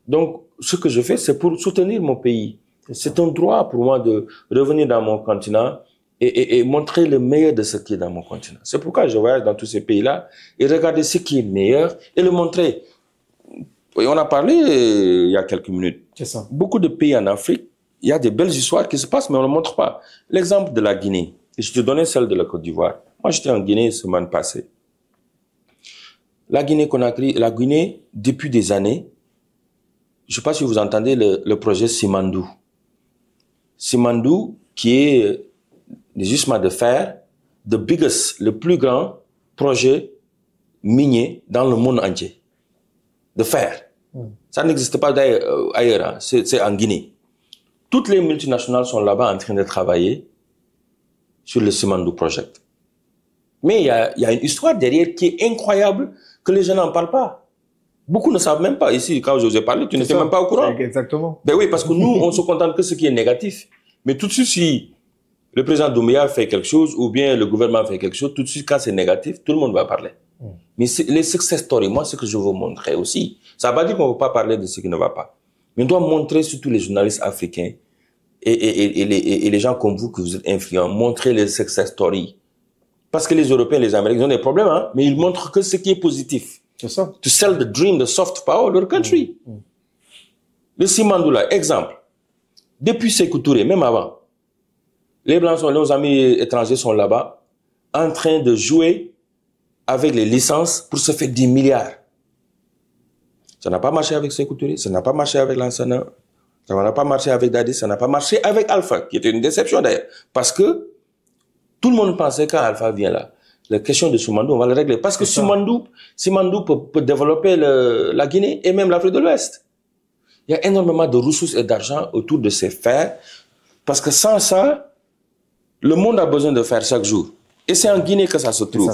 Donc, ce que je fais, c'est pour soutenir mon pays. C'est un droit pour moi de revenir dans mon continent et montrer le meilleur de ce qui est dans mon continent. C'est pourquoi je voyage dans tous ces pays-là et regarder ce qui est meilleur et le montrer. Et on a parlé il y a quelques minutes. C'est ça. Beaucoup de pays en Afrique, il y a des belles histoires qui se passent, mais on ne le montre pas. L'exemple de la Guinée Et je te donnais celle de la Côte d'Ivoire. Moi, j'étais en Guinée la semaine passée. La Guinée-Conakry, la Guinée, depuis des années, je ne sais pas si vous entendez le projet Simandou. Simandou, qui est des gisements de fer, le plus grand projet minier dans le monde entier. De fer. Ça n'existe pas ailleurs, hein. C'est en Guinée. Toutes les multinationales sont là-bas en train de travailler sur le Simandou Project. Mais il y a une histoire derrière qui est incroyable que les gens n'en parlent pas. Beaucoup ne savent même pas. Ici, quand je vous ai parlé, tu n'étais même pas au courant. Exactement. Ben oui, parce que nous, on se contente que ce qui est négatif. Mais tout de suite, si le président Doumbouya fait quelque chose ou bien le gouvernement fait quelque chose, tout de suite, quand c'est négatif, tout le monde va parler. Mais les success stories, moi, ce que je veux montrer aussi, ça ne veut pas dire qu'on ne veut pas parler de ce qui ne va pas. Mais on doit montrer, surtout les journalistes africains et les gens comme vous, que vous êtes influents, montrer les success stories. Parce que les Européens, les Américains, ils ont des problèmes, hein, mais ils montrent que ce qui est positif. C'est ça. To sell the dream, the soft power of their country. Le Simandou, là, exemple. Depuis Sékou Touré, même avant, les Blancs, nos amis étrangers sont là-bas, en train de jouer avec les licences pour se faire 10 milliards. Ça n'a pas marché avec Sékou Touré, ça n'a pas marché avec Lansana, ça n'a pas marché avec Dadi, ça n'a pas marché avec Alpha, qui était une déception d'ailleurs. Parce que tout le monde pensait quand Alpha vient là, la question de Simandou, on va le régler. Parce que Simandou peut développer la Guinée et même l'Afrique de l'Ouest. Il y a énormément de ressources et d'argent autour de ces fers. Parce que sans ça, le monde a besoin de fer chaque jour. Et c'est en Guinée que ça se trouve,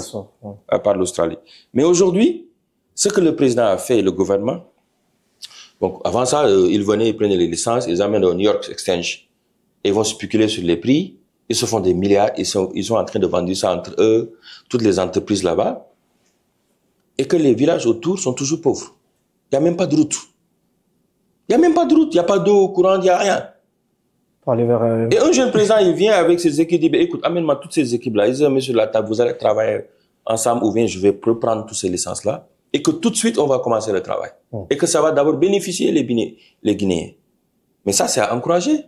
à part l'Australie. Mais aujourd'hui, ce que le président a fait et le gouvernement, donc avant ça, ils venaient, ils prenaient les licences, ils amènent au New York Exchange. Ils vont spéculer sur les prix, ils se font des milliards, ils sont en train de vendre ça entre eux, toutes les entreprises là-bas. Et que les villages autour sont toujours pauvres. Il n'y a même pas de route. Il n'y a même pas de route, il n'y a pas d'eau courante, il n'y a rien. Et un jeune président, il vient avec ses équipes, il dit, écoute, amène-moi toutes ces équipes-là, ils les mettent sur la table, vous allez travailler ensemble, ou bien je vais reprendre toutes ces licences-là, et que tout de suite, on va commencer le travail. Et que ça va d'abord bénéficier les Guinéens. Mais ça, c'est à encourager.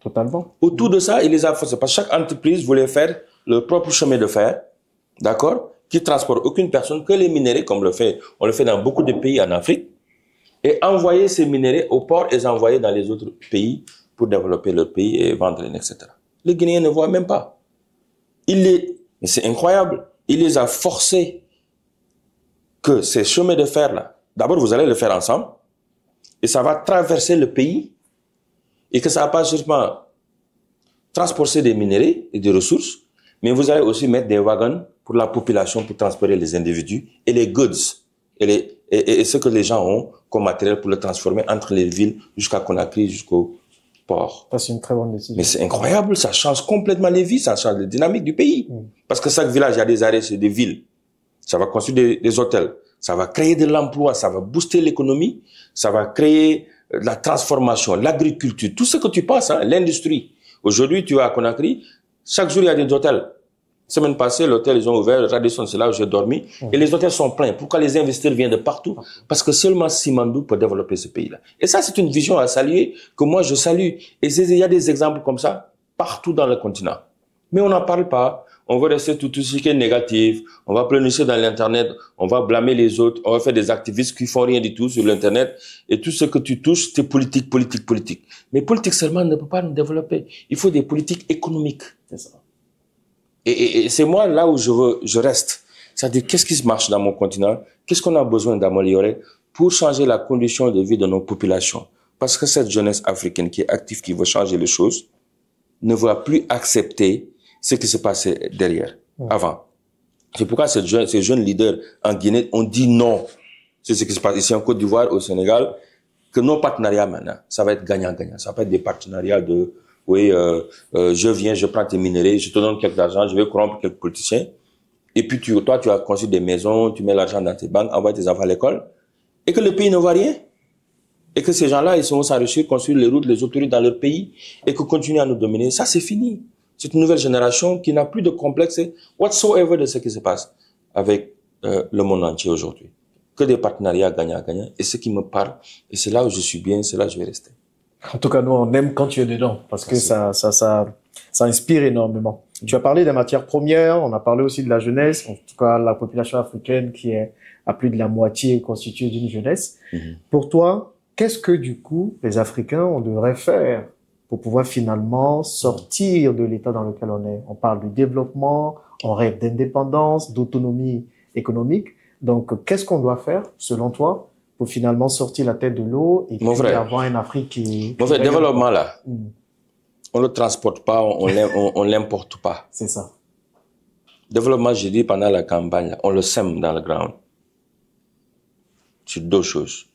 Totalement. Autour de ça, il les a forcés. Parce que chaque entreprise voulait faire le propre chemin de fer, d'accord, qui transporte aucune personne, que les minéraux, comme on le fait dans beaucoup de pays en Afrique, et envoyer ces minéraux au port et les envoyer dans les autres pays pour développer leur pays et vendre, etc. Les Guinéens ne voient même pas. Mais c'est incroyable. Il les a forcés que ces chemins de fer-là, d'abord vous allez le faire ensemble, et ça va traverser le pays, et que ça va pas seulement transporter des minéraux et des ressources, mais vous allez aussi mettre des wagons pour la population, pour transporter les individus, et les goods, et ce que les gens ont comme matériel pour le transformer entre les villes jusqu'à Conakry, jusqu'au port. Ça, c'est une très bonne décision. Mais c'est incroyable, ça change complètement les vies, ça change la dynamique du pays. Parce que chaque village, il y a des arrêts, c'est des villes. Ça va construire des hôtels. Ça va créer de l'emploi, ça va booster l'économie, ça va créer la transformation, l'agriculture, tout ce que tu penses, hein, l'industrie. Aujourd'hui, tu vas à Conakry, chaque jour, il y a des hôtels. Semaine passée, l'hôtel, ils ont ouvert, Radisson, c'est là où j'ai dormi, et les hôtels sont pleins. Pourquoi les investisseurs viennent de partout? Parce que seulement Simandou peut développer ce pays-là. Et ça, c'est une vision à saluer, que moi, je salue. Et il y a des exemples comme ça, partout dans le continent. Mais on n'en parle pas. On veut rester tout ce qui est négatif. On va pleurnicher dans l'Internet. On va blâmer les autres. On va faire des activistes qui font rien du tout sur l'Internet. Et tout ce que tu touches, c'est politique, politique, politique. Mais politique seulement ne peut pas nous développer. Il faut des politiques économiques. C'est ça. Et c'est moi là où je reste. C'est-à-dire, qu'est-ce qui se marche dans mon continent? Qu'est-ce qu'on a besoin d'améliorer pour changer la condition de vie de nos populations? Parce que cette jeunesse africaine qui est active, qui veut changer les choses, ne va plus accepter ce qui se passait derrière, avant. C'est pourquoi ces jeunes leaders en Guinée ont dit non. C'est ce qui se passe ici en Côte d'Ivoire, au Sénégal, que nos partenariats maintenant, ça va être gagnant-gagnant. Ça va pas être des partenariats de, oui, je viens, je prends tes minéraux, je te donne quelques d'argent, je vais corrompre quelques politiciens. Et puis toi, tu as construit des maisons, tu mets l'argent dans tes banques, envoie tes enfants à l'école. Et que le pays ne voit rien. Et que ces gens-là, ils vont s'enrichir, construire les routes, les autoroutes dans leur pays, et que continuent à nous dominer. Ça, c'est fini. C'est une nouvelle génération qui n'a plus de complexe whatsoever de ce qui se passe avec le monde entier aujourd'hui. Que des partenariats gagnant-gagnant. Et ce qui me parle, et c'est là où je suis bien, c'est là où je vais rester. En tout cas, nous, on aime quand tu es dedans, parce que ça inspire énormément. Tu as parlé des matières premières, on a parlé aussi de la jeunesse, en tout cas la population africaine qui est à plus de la moitié constituée d'une jeunesse. Pour toi, qu'est-ce que du coup les Africains on devrait faire pour pouvoir finalement sortir de l'état dans lequel on est? On parle de développement, on rêve d'indépendance, d'autonomie économique. Donc, qu'est-ce qu'on doit faire, selon toi, pour finalement sortir la tête de l'eau et puis avoir une Afrique qui... Mon frère, développement là, on ne le transporte pas, on l'importe pas. C'est ça. Développement, j'ai dit pendant la campagne, là, on le sème dans le ground. Sur deux choses.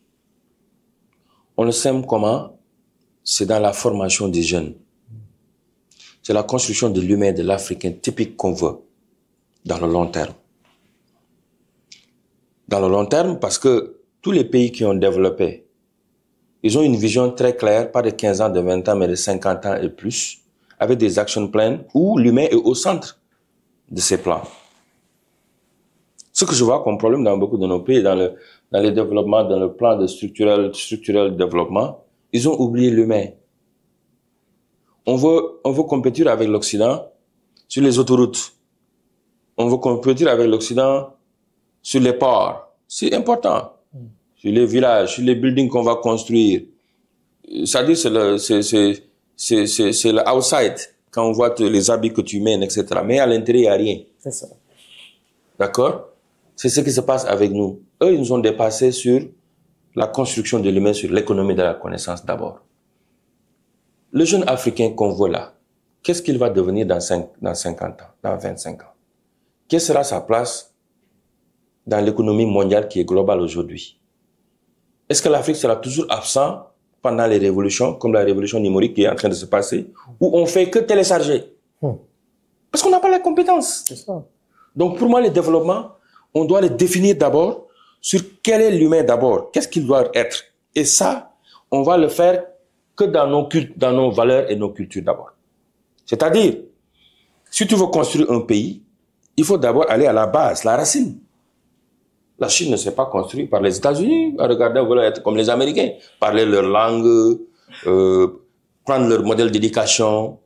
On le sème comment? C'est dans la formation des jeunes. C'est la construction de l'humain, de l'Africain typique qu'on veut, dans le long terme. Dans le long terme, parce que tous les pays qui ont développé, ils ont une vision très claire, pas de 15 ans, de 20 ans, mais de 50 ans et plus, avec des action plans où l'humain est au centre de ces plans. Ce que je vois comme problème dans beaucoup de nos pays, dans les développements, dans le plan de structurel développement, ils ont oublié l'humain. On veut compétir avec l'Occident sur les autoroutes. On veut compétir avec l'Occident sur les ports. C'est important. Sur les villages, sur les buildings qu'on va construire. C'est-à-dire, c'est le outside, quand on voit les habits que tu mènes, etc. Mais à l'intérieur, il n'y a rien. C'est ça. D'accord? C'est ce qui se passe avec nous. Eux, ils nous ont dépassés sur la construction de l'humain, sur l'économie de la connaissance d'abord. Le jeune Africain qu'on voit là, qu'est-ce qu'il va devenir dans 50 ans, dans 25 ans? Quelle sera sa place dans l'économie mondiale qui est globale aujourd'hui? Est-ce que l'Afrique sera toujours absente pendant les révolutions, comme la révolution numérique qui est en train de se passer, où on fait que télécharger? Parce qu'on n'a pas la compétence. C'est ça. Donc pour moi, le développement, on doit le définir d'abord sur quel est l'humain d'abord, qu'est-ce qu'il doit être. Et ça, on va le faire que dans nos valeurs et nos cultures d'abord. C'est-à-dire, si tu veux construire un pays, il faut d'abord aller à la base, la racine. La Chine ne s'est pas construite par les États-Unis. Regardez, on veut être comme les Américains, parler leur langue, prendre leur modèle d'éducation,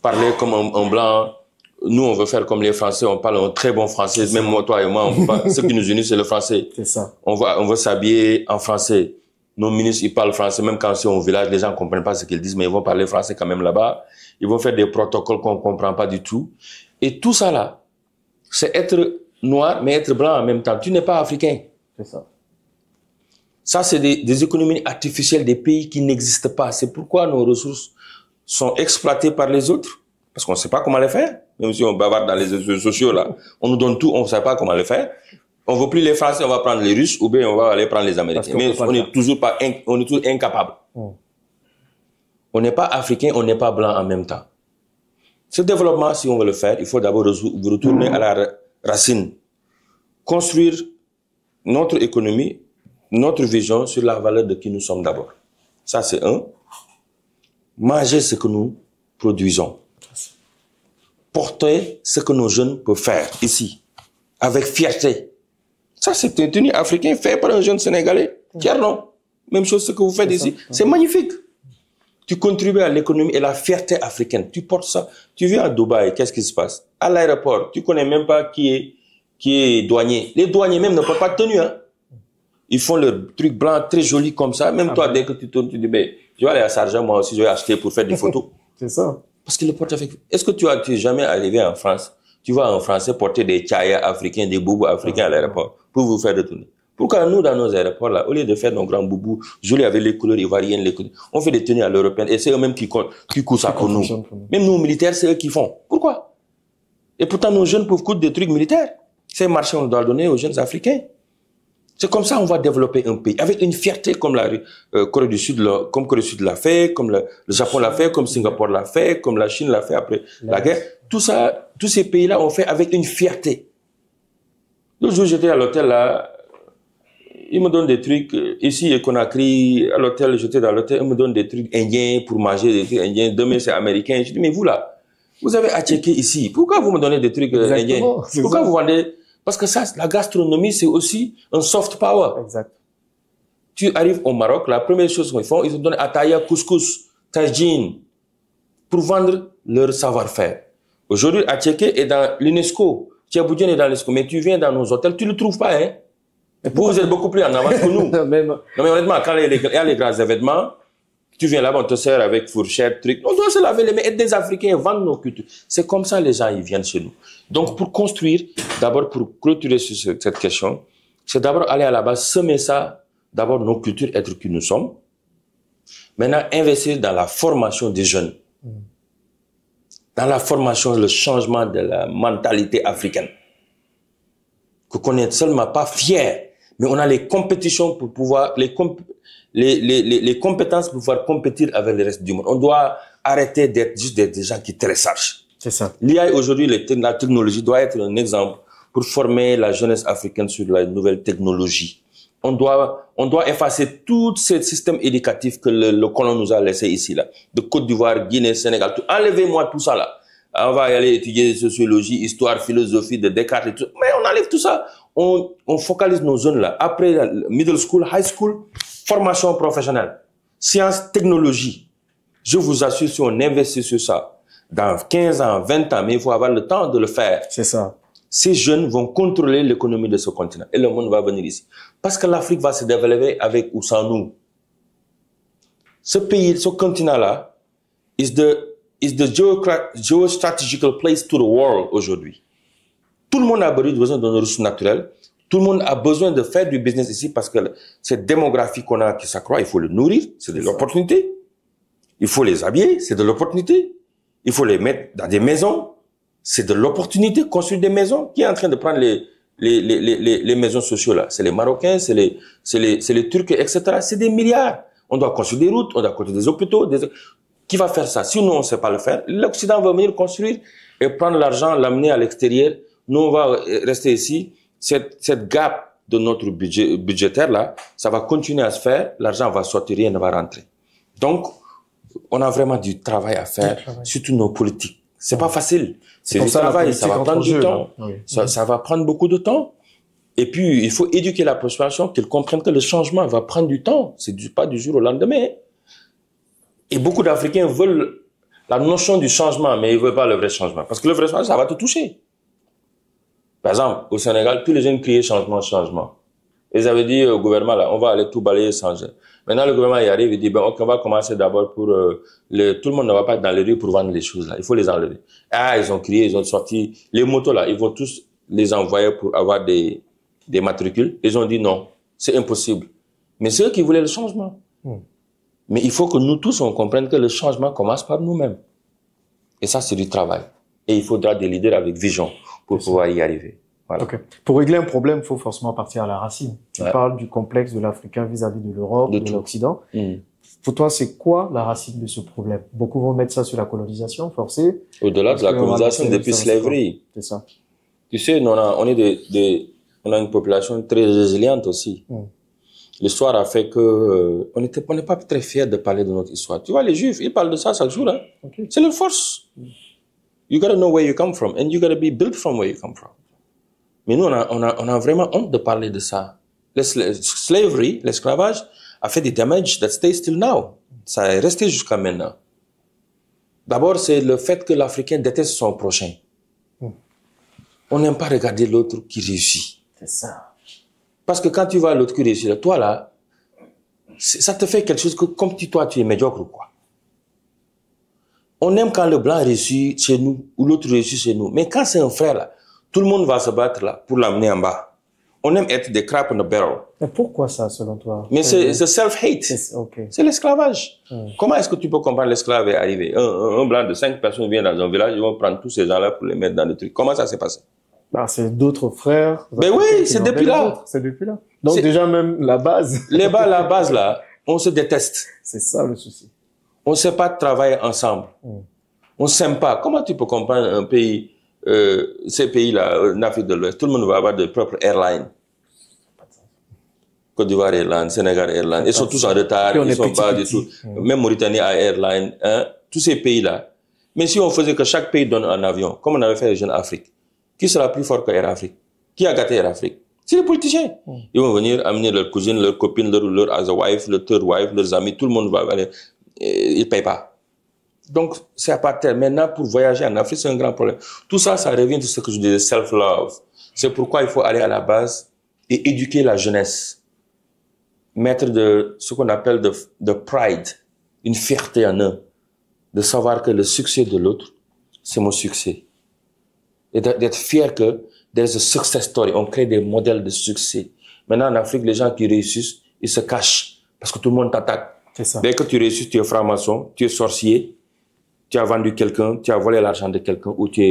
parler comme un blanc. Nous, on veut faire comme les Français, on parle un très bon français. Même moi, toi et moi, ce qui nous unit, c'est le français. C'est ça. On veut s'habiller en français. Nos ministres, ils parlent français, même quand c'est au village, les gens ne comprennent pas ce qu'ils disent, mais ils vont parler français quand même là-bas. Ils vont faire des protocoles qu'on ne comprend pas du tout. Et tout ça là, c'est être noir, mais être blanc en même temps. Tu n'es pas africain. C'est ça. Ça, c'est des économies artificielles des pays qui n'existent pas. C'est pourquoi nos ressources sont exploitées par les autres. Parce qu'on ne sait pas comment les faire. Même si on bavarde dans les réseaux sociaux, là, on nous donne tout, on ne sait pas comment les faire. On ne veut plus les Français, on va prendre les Russes, ou bien on va aller prendre les Américains. Mais on est toujours incapable. On n'est pas africain, on n'est pas blanc en même temps. Ce développement, si on veut le faire, il faut d'abord retourner à la racine. Construire notre économie, notre vision sur la valeur de qui nous sommes d'abord. Ça, c'est un. Manger ce que nous produisons. Porter ce que nos jeunes peuvent faire ici, avec fierté. Ça, c'est un tenue africain fait par un jeune Sénégalais. Tiens, non. Même chose ce que vous faites ici. C'est magnifique. Tu contribues à l'économie et la fierté africaine. Tu portes ça. Tu viens à Dubaï, qu'est-ce qui se passe? À l'aéroport, tu connais même pas qui est douanier. Les douaniers même ne portent pas de tenue, hein. Ils font le truc blanc très joli comme ça. Même toi, dès que tu tournes, tu dis, ben, je vais aller à Sargent, moi aussi, je vais acheter pour faire des photos. C'est ça. Parce qu'ils le portent avec. Est-ce que tu es jamais arrivé en France? Tu vois un Français porter des tchaya africains, des boubous africains à l'aéroport pour vous faire retourner. Pourquoi nous, dans nos aéroports, là, au lieu de faire nos grands boubous, jolis avec les couleurs ivoiriennes, on fait des tenues à l'européenne et c'est eux-mêmes qui cousent ça pour nous. Même nous, militaires, c'est eux qui font. Pourquoi? Et pourtant, nos jeunes peuvent coudre des trucs militaires. Ces marchés, on doit le donner aux jeunes Africains. C'est comme ça qu'on va développer un pays, avec une fierté comme la Corée du Sud, comme Corée du Sud l'a fait, comme le Japon l'a fait, comme Singapour l'a fait, comme la Chine l'a fait après la guerre. Tout ça, tous ces pays-là ont fait avec une fierté. L'autre jour, j'étais à l'hôtel là, ils me donnent des trucs, ici à Conakry, à l'hôtel, j'étais dans l'hôtel, ils me donnent des trucs indiens pour manger des trucs indiens, demain c'est américain. Je dis, mais vous là, vous avez à checker ici, pourquoi vous me donnez des trucs indiens? Pourquoi vous vendez? Parce que ça, la gastronomie, c'est aussi un soft power. Exact. Tu arrives au Maroc, la première chose qu'ils font, ils te donnent ataya, couscous, tagine, pour vendre leur savoir-faire. Aujourd'hui, Attiéké est dans l'UNESCO. Thiaboudjian est dans l'UNESCO. Mais tu viens dans nos hôtels, tu ne le trouves pas, hein. Vous êtes beaucoup plus en avance que nous. Non, mais honnêtement, quand il y a les grands événements, tu viens là-bas, on te sert avec fourchette, truc. On doit se laver les mains, être des Africains, vendre nos cultures. C'est comme ça les gens, ils viennent chez nous. Donc, pour construire, d'abord, pour clôturer sur cette question, c'est d'abord aller à la base, semer ça, d'abord nos cultures, être qui nous sommes. Maintenant, investir dans la formation des jeunes. Dans la formation, le changement de la mentalité africaine. Qu'on n'est seulement pas fiers, mais on a les compétitions pour pouvoir, les compétences pour pouvoir compétir avec le reste du monde. On doit arrêter d'être juste des gens qui télésagent. C'est ça. L'IA aujourd'hui, la technologie doit être un exemple pour former la jeunesse africaine sur la nouvelle technologie. On doit effacer tout ce système éducatif que le colon nous a laissé ici, là. De Côte d'Ivoire, Guinée, Sénégal, tout. Enlevez-moi tout ça, là. On va y aller étudier sociologie, histoire, philosophie de Descartes et tout. Mais on enlève tout ça. On focalise nos zones là. Après, middle school, high school, formation professionnelle, sciences, technologie. Je vous assure, si on investit sur ça, dans 15 ans, 20 ans, mais il faut avoir le temps de le faire. C'est ça. Ces jeunes vont contrôler l'économie de ce continent. Et le monde va venir ici. Parce que l'Afrique va se développer avec ou sans nous. Ce pays, ce continent-là, is the geostrategical place to the world aujourd'hui. Tout le monde a besoin de nos ressources naturelles. Tout le monde a besoin de faire du business ici parce que cette démographie qu'on a qui s'accroît, il faut le nourrir, c'est de l'opportunité. Il faut les habiller, c'est de l'opportunité. Il faut les mettre dans des maisons, c'est de l'opportunité. Construire des maisons. Qui est en train de prendre les maisons sociales là? C'est les Marocains, c'est les Turcs, etc. C'est des milliards. On doit construire des routes, on doit construire des hôpitaux. Qui va faire ça? Si nous, on ne sait pas le faire, l'Occident va venir construire et prendre l'argent, l'amener à l'extérieur. Nous, on va rester ici. Cette gap de notre budgétaire là, ça va continuer à se faire. L'argent va sortir, rien ne va rentrer. Donc, on a vraiment du travail à faire, surtout nos politiques. C'est pas facile. C'est du travail, ça va prendre du temps. Oui. Ça va prendre beaucoup de temps. Et puis, il faut éduquer la population, qu'ils comprennent que le changement va prendre du temps. C'est pas du jour au lendemain. Et beaucoup d'Africains veulent la notion du changement, mais ils veulent pas le vrai changement. Parce que le vrai changement, ça va te toucher. Par exemple, au Sénégal, tous les jeunes criaient changement, changement. Ils avaient dit au gouvernement, là, on va aller tout balayer, changer. Maintenant, le gouvernement y arrive, il dit, ben, ok, on va commencer d'abord pour, tout le monde ne va pas être dans les rues pour vendre les choses, là. Il faut les enlever. Ah, ils ont crié, ils ont sorti. Les motos, là, ils vont tous les envoyer pour avoir des matricules. Ils ont dit non, c'est impossible. Mais c'est eux qui voulaient le changement. Mais il faut que nous tous, on comprenne que le changement commence par nous-mêmes. Et ça, c'est du travail. Et il faudra des leaders avec vision pour pouvoir y arriver. Voilà. Okay. Pour régler un problème, il faut forcément partir à la racine. Tu parles du complexe de l'Africain vis-à-vis de l'Europe, de l'Occident. Pour toi, c'est quoi la racine de ce problème? Beaucoup vont mettre ça sur la colonisation forcée. Au-delà de la colonisation, depuis slavery. C'est ça. Tu sais, on a une population très résiliente aussi. L'histoire a fait que on n'est pas très fiers de parler de notre histoire. Tu vois, les Juifs, ils parlent de ça chaque jour. Hein. Okay. C'est leur force. You gotta know where you come from and you gotta be built from where you come from. Mais nous, on a vraiment honte de parler de ça. Slavery, l'esclavage, a fait des damages that stay still now. Ça est resté jusqu'à maintenant. D'abord, c'est le fait que l'Africain déteste son prochain. On n'aime pas regarder l'autre qui réussit. C'est ça. Parce que quand tu vois l'autre qui réussit, toi là, ça te fait quelque chose que comme toi tu es médiocre ou quoi. On aime quand le blanc réussit chez nous ou l'autre réussit chez nous. Mais quand c'est un frère là, tout le monde va se battre là pour l'amener en bas. On aime être des crap in the barrel. Mais pourquoi ça, selon toi? Mais c'est self-hate. C'est l'esclavage. Comment est-ce que tu peux comprendre l'esclave est arrivé? Un blanc de 5 personnes vient dans un village, ils vont prendre tous ces gens-là pour les mettre dans le truc. Comment ça s'est passé? Bah, c'est d'autres frères. Ben oui, c'est depuis là. C'est depuis là. Donc déjà même la base. La base là, on se déteste. C'est ça le souci. On ne sait pas travailler ensemble. On ne s'aime pas. Comment tu peux comprendre un pays, ces pays-là, en Afrique de l'Ouest, tout le monde va avoir de propres airlines. Côte d'Ivoire Airlines, Sénégal Airlines, ils sont tous en retard, ils sont pas du tout. Même Mauritanie a Airlines, hein, tous ces pays-là. Mais si on faisait que chaque pays donne un avion, comme on avait fait avec Jeune Afrique, qui sera plus fort que Air Afrique? Qui a gâté Air Afrique? C'est les politiciens. Ils vont venir amener leurs cousines, leurs copines, leur as a wife, leur third wife, leurs amis, tout le monde va aller. Ils payent pas. Donc, c'est à partir. Maintenant, pour voyager en Afrique, c'est un grand problème. Tout ça, ça revient de ce que je disais, self-love. C'est pourquoi il faut aller à la base et éduquer la jeunesse. Mettre de ce qu'on appelle de pride, une fierté en eux. De savoir que le succès de l'autre, c'est mon succès. Et d'être fier que there's a success story. On crée des modèles de succès. Maintenant, en Afrique, les gens qui réussissent, ils se cachent parce que tout le monde t'attaque. C'est ça. Dès que tu réussis, tu es franc-maçon, tu es sorcier, tu as vendu quelqu'un, tu as volé l'argent de quelqu'un ou tu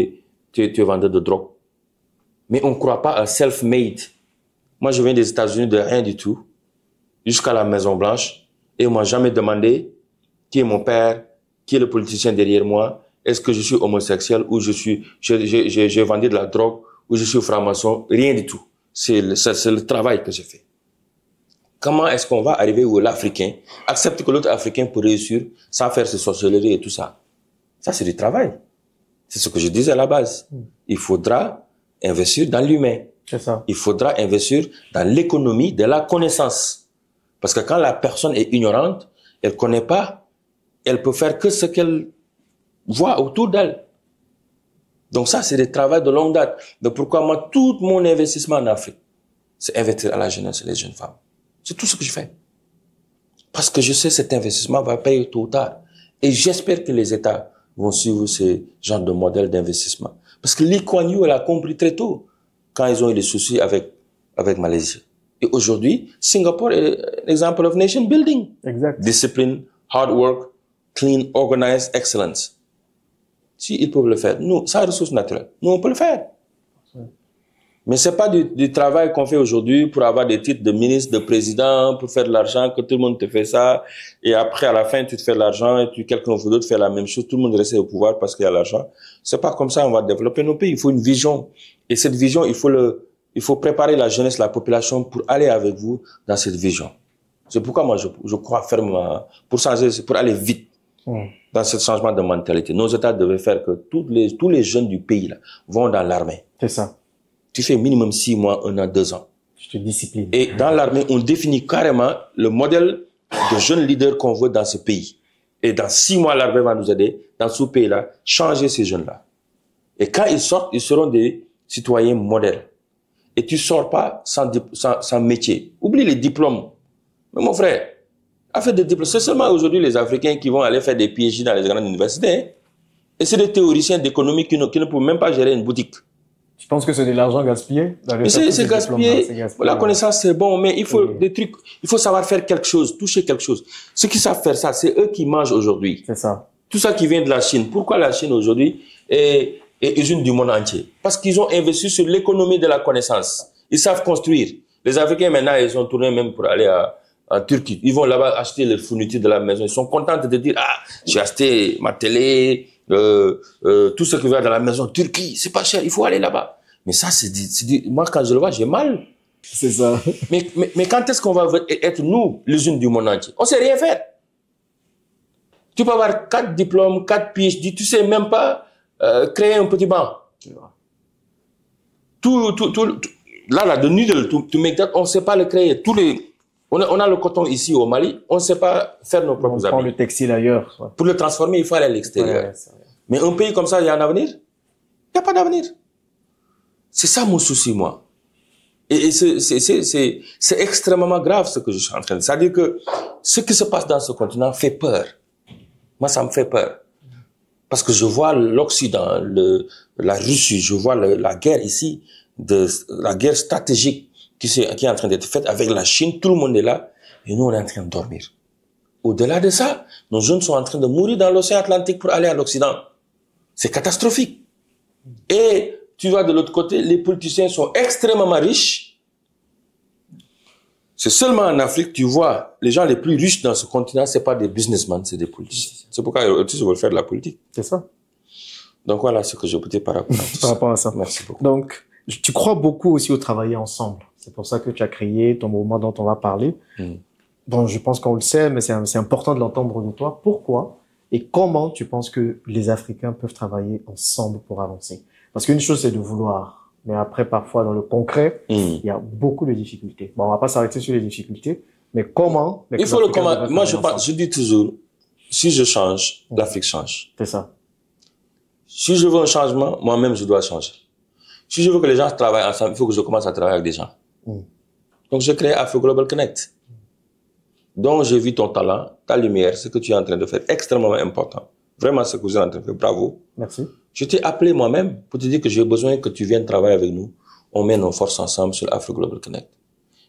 es vendeur de drogue. Mais on ne croit pas à self-made. Moi, je viens des États-Unis de rien du tout, jusqu'à la Maison-Blanche, et on m'a jamais demandé qui est mon père, qui est le politicien derrière moi, est-ce que je suis homosexuel ou j'ai vendu de la drogue ou je suis franc-maçon, rien du tout. C'est le travail que j'ai fait. Comment est-ce qu'on va arriver où l'Africain accepte que l'autre Africain peut réussir sans faire ses sorcelleries et tout ça? Ça, c'est du travail. C'est ce que je disais à la base. Il faudra investir dans l'humain. C'est ça. Il faudra investir dans l'économie de la connaissance. Parce que quand la personne est ignorante, elle connaît pas, elle peut faire que ce qu'elle voit autour d'elle. Donc ça, c'est des travaux de longue date. Donc pourquoi moi, tout mon investissement en Afrique, c'est investir à la jeunesse et les jeunes femmes. C'est tout ce que je fais. Parce que je sais que cet investissement va payer tôt ou tard. Et j'espère que les États vont suivre ce genre de modèle d'investissement. Parce que Lee Kuan Yew, elle a compris très tôt quand ils ont eu des soucis avec Malaisie. Et aujourd'hui, Singapour est un exemple of nation building. Exact. Discipline, hard work, clean, organized, excellence. Si ils peuvent le faire, nous, sans ressources naturelles, nous, on peut le faire. Mais c'est pas du travail qu'on fait aujourd'hui pour avoir des titres de ministre, de président, pour faire de l'argent, que tout le monde te fait ça. Et après, à la fin, tu te fais de l'argent et puis quelqu'un d'autre fait la même chose. Tout le monde reste au pouvoir parce qu'il y a l'argent. C'est pas comme ça qu'on va développer nos pays. Il faut une vision. Et cette vision, il faut préparer la jeunesse, la population pour aller avec vous dans cette vision. C'est pourquoi moi, je crois fermement pour changer, pour aller vite dans ce changement de mentalité. Nos États devaient faire que tous les jeunes du pays là vont dans l'armée. C'est ça. Tu fais minimum 6 mois, 1 an, 2 ans. Je te discipline. Et dans l'armée, on définit carrément le modèle de jeunes leaders qu'on veut dans ce pays. Et dans 6 mois, l'armée va nous aider, dans ce pays-là, changer ces jeunes-là. Et quand ils sortent, ils seront des citoyens modèles. Et tu sors pas sans métier. Oublie les diplômes. Mais mon frère, affaire de diplômes, c'est seulement aujourd'hui les Africains qui vont aller faire des PhD dans les grandes universités. Hein. Et c'est des théoriciens d'économie qui ne peuvent même pas gérer une boutique. Je pense que c'est de l'argent gaspillé. C'est gaspillé. La connaissance, c'est bon, mais il faut des trucs, il faut savoir faire quelque chose, toucher quelque chose. Ceux qui savent faire ça, c'est eux qui mangent aujourd'hui. C'est ça. Tout ça qui vient de la Chine. Pourquoi la Chine aujourd'hui est usine du monde entier? Parce qu'ils ont investi sur l'économie de la connaissance. Ils savent construire. Les Africains, maintenant, ils sont tournés même pour aller en Turquie. Ils vont là-bas acheter les fournitures de la maison. Ils sont contents de te dire, ah, j'ai acheté ma télé, tout ce qui va dans la maison Turquie, c'est pas cher, il faut aller là-bas. Mais ça, moi, quand je le vois, j'ai mal. C'est ça. Mais quand est-ce qu'on va être, nous, l'usine du monde entier? On sait rien faire. Tu peux avoir 4 diplômes, 4 PhD, tu sais même pas créer un petit banc. Là, de noodle, to make that, on sait pas le créer. On a le coton ici au Mali, on sait pas faire nos propres habits. On prend le textile ailleurs. Ouais. Pour le transformer, il faut aller à l'extérieur. Ouais, mais un pays comme ça, il y a un avenir? Il n'y a pas d'avenir. C'est ça mon souci, moi. Et c'est extrêmement grave ce que je suis en train de dire. C'est-à-dire que ce qui se passe dans ce continent fait peur. Moi, ça me fait peur. Parce que je vois l'Occident, la Russie, je vois la guerre ici, la guerre stratégique qui est en train d'être faite avec la Chine. Tout le monde est là. Et nous, on est en train de dormir. Au-delà de ça, nos jeunes sont en train de mourir dans l'océan Atlantique pour aller à l'Occident. C'est catastrophique. Et tu vois de l'autre côté, les politiciens sont extrêmement riches. C'est seulement en Afrique, tu vois, les gens les plus riches dans ce continent, c'est pas des businessmen, c'est des politiciens. C'est pourquoi ils veulent faire de la politique. C'est ça. Donc voilà ce que je peux dire par rapport à ça. Par rapport à ça. Merci beaucoup. Donc, tu crois beaucoup aussi au travailler ensemble. C'est pour ça que tu as créé ton mouvement dont on va parler. Bon, je pense qu'on le sait, mais c'est important de l'entendre de toi. Pourquoi et comment tu penses que les Africains peuvent travailler ensemble pour avancer? Parce qu'une chose, c'est de vouloir. Mais après, parfois, dans le concret, il y a beaucoup de difficultés. Bon, on va pas s'arrêter sur les difficultés, mais comment? Il faut le comment. Moi, je dis toujours, si je change, l'Afrique change. C'est ça. Si je veux un changement, moi-même, je dois changer. Si je veux que les gens travaillent ensemble, il faut que je commence à travailler avec des gens. Donc, j'ai créé Afro Global Connect. Donc, j'ai vu ton talent, ta lumière, ce que tu es en train de faire, extrêmement important. Vraiment, ce que vous êtes en train de faire. Bravo. Merci. Je t'ai appelé moi-même pour te dire que j'ai besoin que tu viennes travailler avec nous. On met nos forces ensemble sur Afro Global Connect.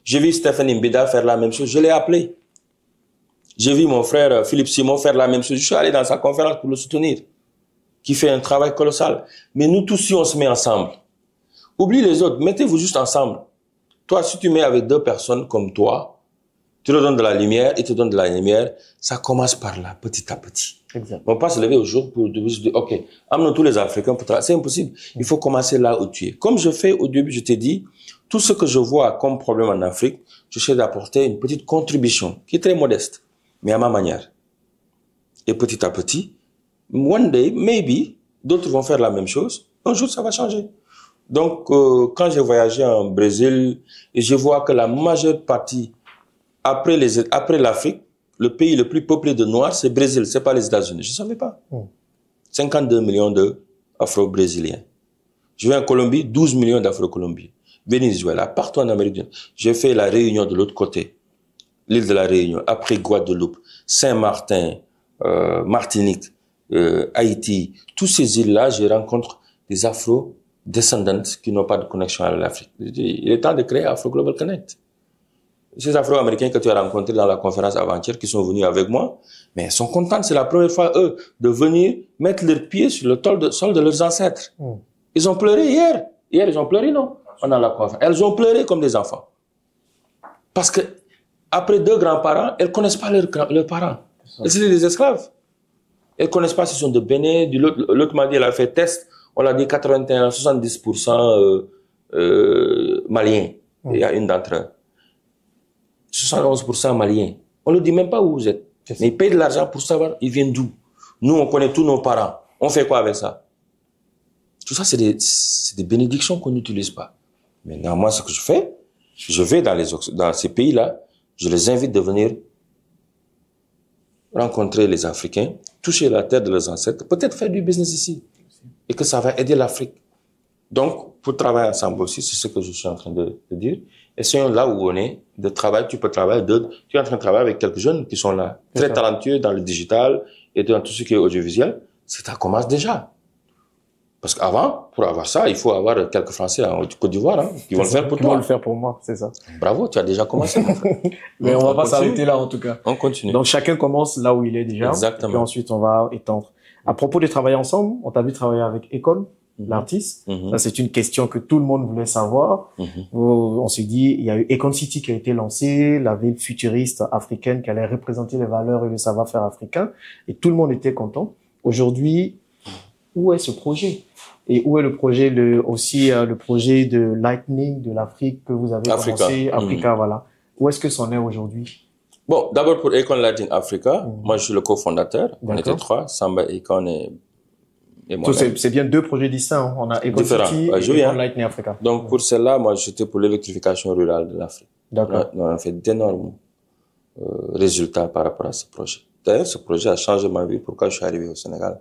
J'ai vu Stéphane Mbida faire la même chose. Je l'ai appelé. J'ai vu mon frère Philippe Simon faire la même chose. Je suis allé dans sa conférence pour le soutenir, qui fait un travail colossal. Mais nous tous, si on se met ensemble, oublie les autres, mettez-vous juste ensemble. Toi, si tu mets avec deux personnes comme toi, tu leur donnes de la lumière, ils te donnent de la lumière, ça commence par là, petit à petit. Exact. On ne peut pas se lever au jour pour dire, OK, amenons tous les Africains pour travailler. C'est impossible. Il faut commencer là où tu es. Comme je fais au début, je t'ai dit, tout ce que je vois comme problème en Afrique, j'essaie d'apporter une petite contribution qui est très modeste, mais à ma manière. Et petit à petit, one day, maybe, d'autres vont faire la même chose. Un jour, ça va changer. Donc, quand j'ai voyagé en Brésil, et je vois que la majeure partie, après l'Afrique, le pays le plus peuplé de Noirs, c'est le Brésil, c'est pas les États-Unis. Je ne savais pas. 52 millions d'Afro-Brésiliens. Je vais en Colombie, 12 millions d'Afro-Colombiens. Venezuela, partout en Amérique du Nord. J'ai fait la Réunion de l'autre côté, l'île de la Réunion, après Guadeloupe, Saint-Martin, Martinique, Haïti. Toutes ces îles-là, je rencontre des Afro-descendants qui n'ont pas de connexion à l'Afrique. Il est temps de créer Afro Global Connect. Ces Afro-Américains que tu as rencontrés dans la conférence avant-hier, qui sont venus avec moi, mais ils sont contents, c'est la première fois, eux, de venir mettre leurs pieds sur le sol de leurs ancêtres. Ils ont pleuré hier. Hier, ils ont pleuré, non? Pendant la conférence. Elles ont pleuré comme des enfants. Parce que, après deux grands-parents, elles connaissent pas leurs parents. Elles étaient des esclaves. Elles connaissent pas s'ils sont de Bénin. L'autre m'a dit, elle a fait test. On l'a dit 81, 70% maliens. Il y a une d'entre eux. 71% maliens. On ne dit même pas où vous êtes. Mais ils payent de l'argent pour savoir ils viennent d'où. Nous, on connaît tous nos parents. On fait quoi avec ça? Tout ça, c'est des bénédictions qu'on n'utilise pas. Maintenant, moi, ce que je fais, je vais dans ces pays-là, je les invite de venir rencontrer les Africains, toucher la terre de leurs ancêtres, peut-être faire du business ici. Et que ça va aider l'Afrique. Donc, pour travailler ensemble aussi, c'est ce que je suis en train de dire. Essayons là où on est, de travailler, tu peux travailler, tu es en train de travailler avec quelques jeunes qui sont là, très talentueux dans le digital et dans tout ce qui est audiovisuel. Ça commence déjà. Parce qu'avant, pour avoir ça, il faut avoir quelques Français en Côte d'Ivoire, hein, qui vont le faire pour toi. Qui vont le faire pour moi, c'est ça. Bravo, tu as déjà commencé, mon frère. Mais on va pas s'arrêter là, en tout cas. On continue. Donc, chacun commence là où il est déjà. Exactement. Et puis ensuite, on va étendre. À propos de travailler ensemble, on t'a vu travailler avec Akon, l'artiste. Ça, c'est une question que tout le monde voulait savoir. On s'est dit, il y a eu Akon City qui a été lancé, la ville futuriste africaine qui allait représenter les valeurs et le savoir-faire africain. Et tout le monde était content. Aujourd'hui, où est ce projet? Et où est le projet, le projet de Lightning de l'Afrique que vous avez commencé? Africa, voilà. Où est-ce que c'en est aujourd'hui? Bon, d'abord pour Akon Lightning Africa, moi je suis le cofondateur. On était trois, Samba, Akon et moi. C'est bien deux projets distincts. Hein. On a Akon City et Akon Lightning Africa. Donc pour cela, moi j'étais pour l'électrification rurale de l'Afrique. D'accord. On a fait d'énormes résultats par rapport à ce projet. D'ailleurs, ce projet a changé ma vie. Pourquoi je suis arrivé au Sénégal?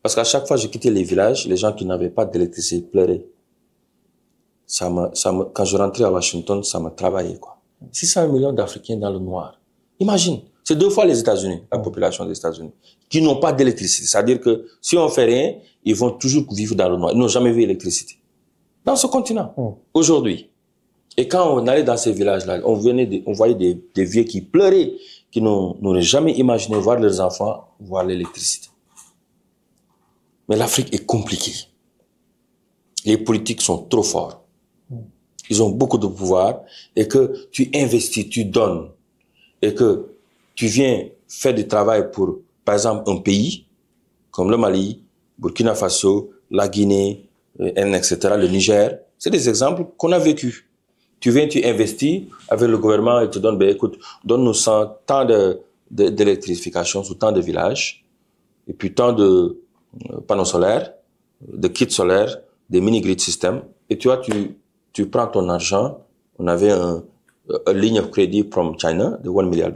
Parce qu'à chaque fois que je quittais les villages, les gens qui n'avaient pas d'électricité pleuraient. Quand je rentrais à Washington, ça m'a travaillé, quoi. 600 millions d'Africains dans le noir. Imagine. C'est 2 fois les États-Unis, la population des États-Unis, qui n'ont pas d'électricité. C'est-à-dire que si on fait rien, ils vont toujours vivre dans le noir. Ils n'ont jamais vu l'électricité. Dans ce continent. Aujourd'hui. Et quand on allait dans ces villages-là, on voyait des vieux qui pleuraient, qui n'auraient jamais imaginé voir leurs enfants voir l'électricité. Mais l'Afrique est compliquée. Les politiques sont trop forts. Ils ont beaucoup de pouvoir et que tu investis, tu donnes et que tu viens faire du travail pour, par exemple, un pays comme le Mali, Burkina Faso, la Guinée, etc., le Niger. C'est des exemples qu'on a vécus. Tu viens, tu investis avec le gouvernement et te donne, écoute, donne-nous tant d'électrification sur tant de villages et puis tant de panneaux solaires, de kits solaires, des mini-grid systems. Et tu vois, tu prends ton argent. On avait une ligne de crédit from China de $1 milliard.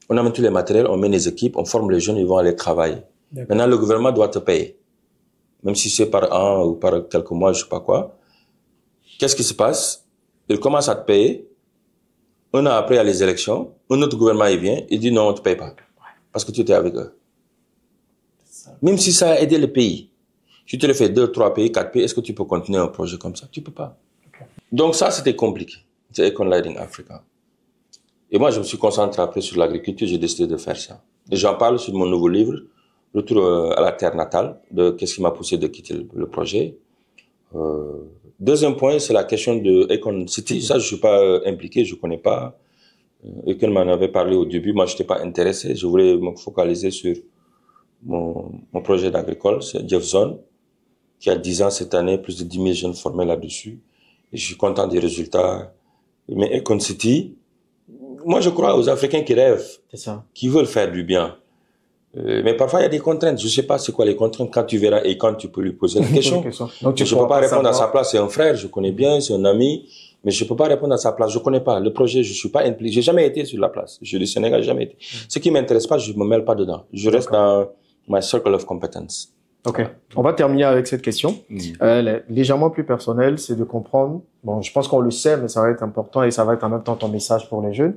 On amène tous les matériels, on met les équipes, on forme les jeunes, ils vont aller travailler. Maintenant, le gouvernement doit te payer. Même si c'est par an ou par quelques mois, je sais pas quoi. Qu'est-ce qui se passe? Il commence à te payer. Un an après, il y a les élections. Un autre gouvernement, il vient, il dit non, on ne te paye pas. Parce que tu étais avec eux. Même si ça a aidé le pays. Si tu le fais 2, 3 pays, 4 pays, est-ce que tu peux continuer un projet comme ça? Tu peux pas. Donc ça, c'était compliqué. C'est Econ Lighting Africa. Et moi, je me suis concentré après sur l'agriculture, j'ai décidé de faire ça. Et j'en parle sur mon nouveau livre, Retour à la terre natale, de qu'est-ce qui m'a poussé de quitter le projet. Deuxième point, c'est la question de Econ City. Ça, je suis pas impliqué, je connais pas. Econ m'en avait parlé au début, moi, je n'étais pas intéressé. Je voulais me focaliser sur mon projet d'agricole, c'est Jeff Zone, qui a 10 ans cette année, plus de 10 000 jeunes formés là-dessus. Et je suis content des résultats. Mais Econ City, moi, je crois aux Africains qui rêvent, qui veulent faire du bien. Mais parfois, il y a des contraintes. Je ne sais pas c'est quoi les contraintes. Quand tu verras et quand tu peux lui poser la question. Donc, je ne peux pas répondre à sa place. C'est un frère, je connais bien, c'est un ami. Mais je ne peux pas répondre à sa place. Je ne connais pas. Le projet, je ne suis pas impliqué. J'ai jamais été sur la place. Je suis du Sénégal, j'ai jamais été. Ce qui ne m'intéresse pas, je ne me mêle pas dedans. Je reste dans my circle of competence. Ok. On va terminer avec cette question. Elle est légèrement plus personnelle, c'est de comprendre. Bon, je pense qu'on le sait, mais ça va être important et ça va être en même temps ton message pour les jeunes.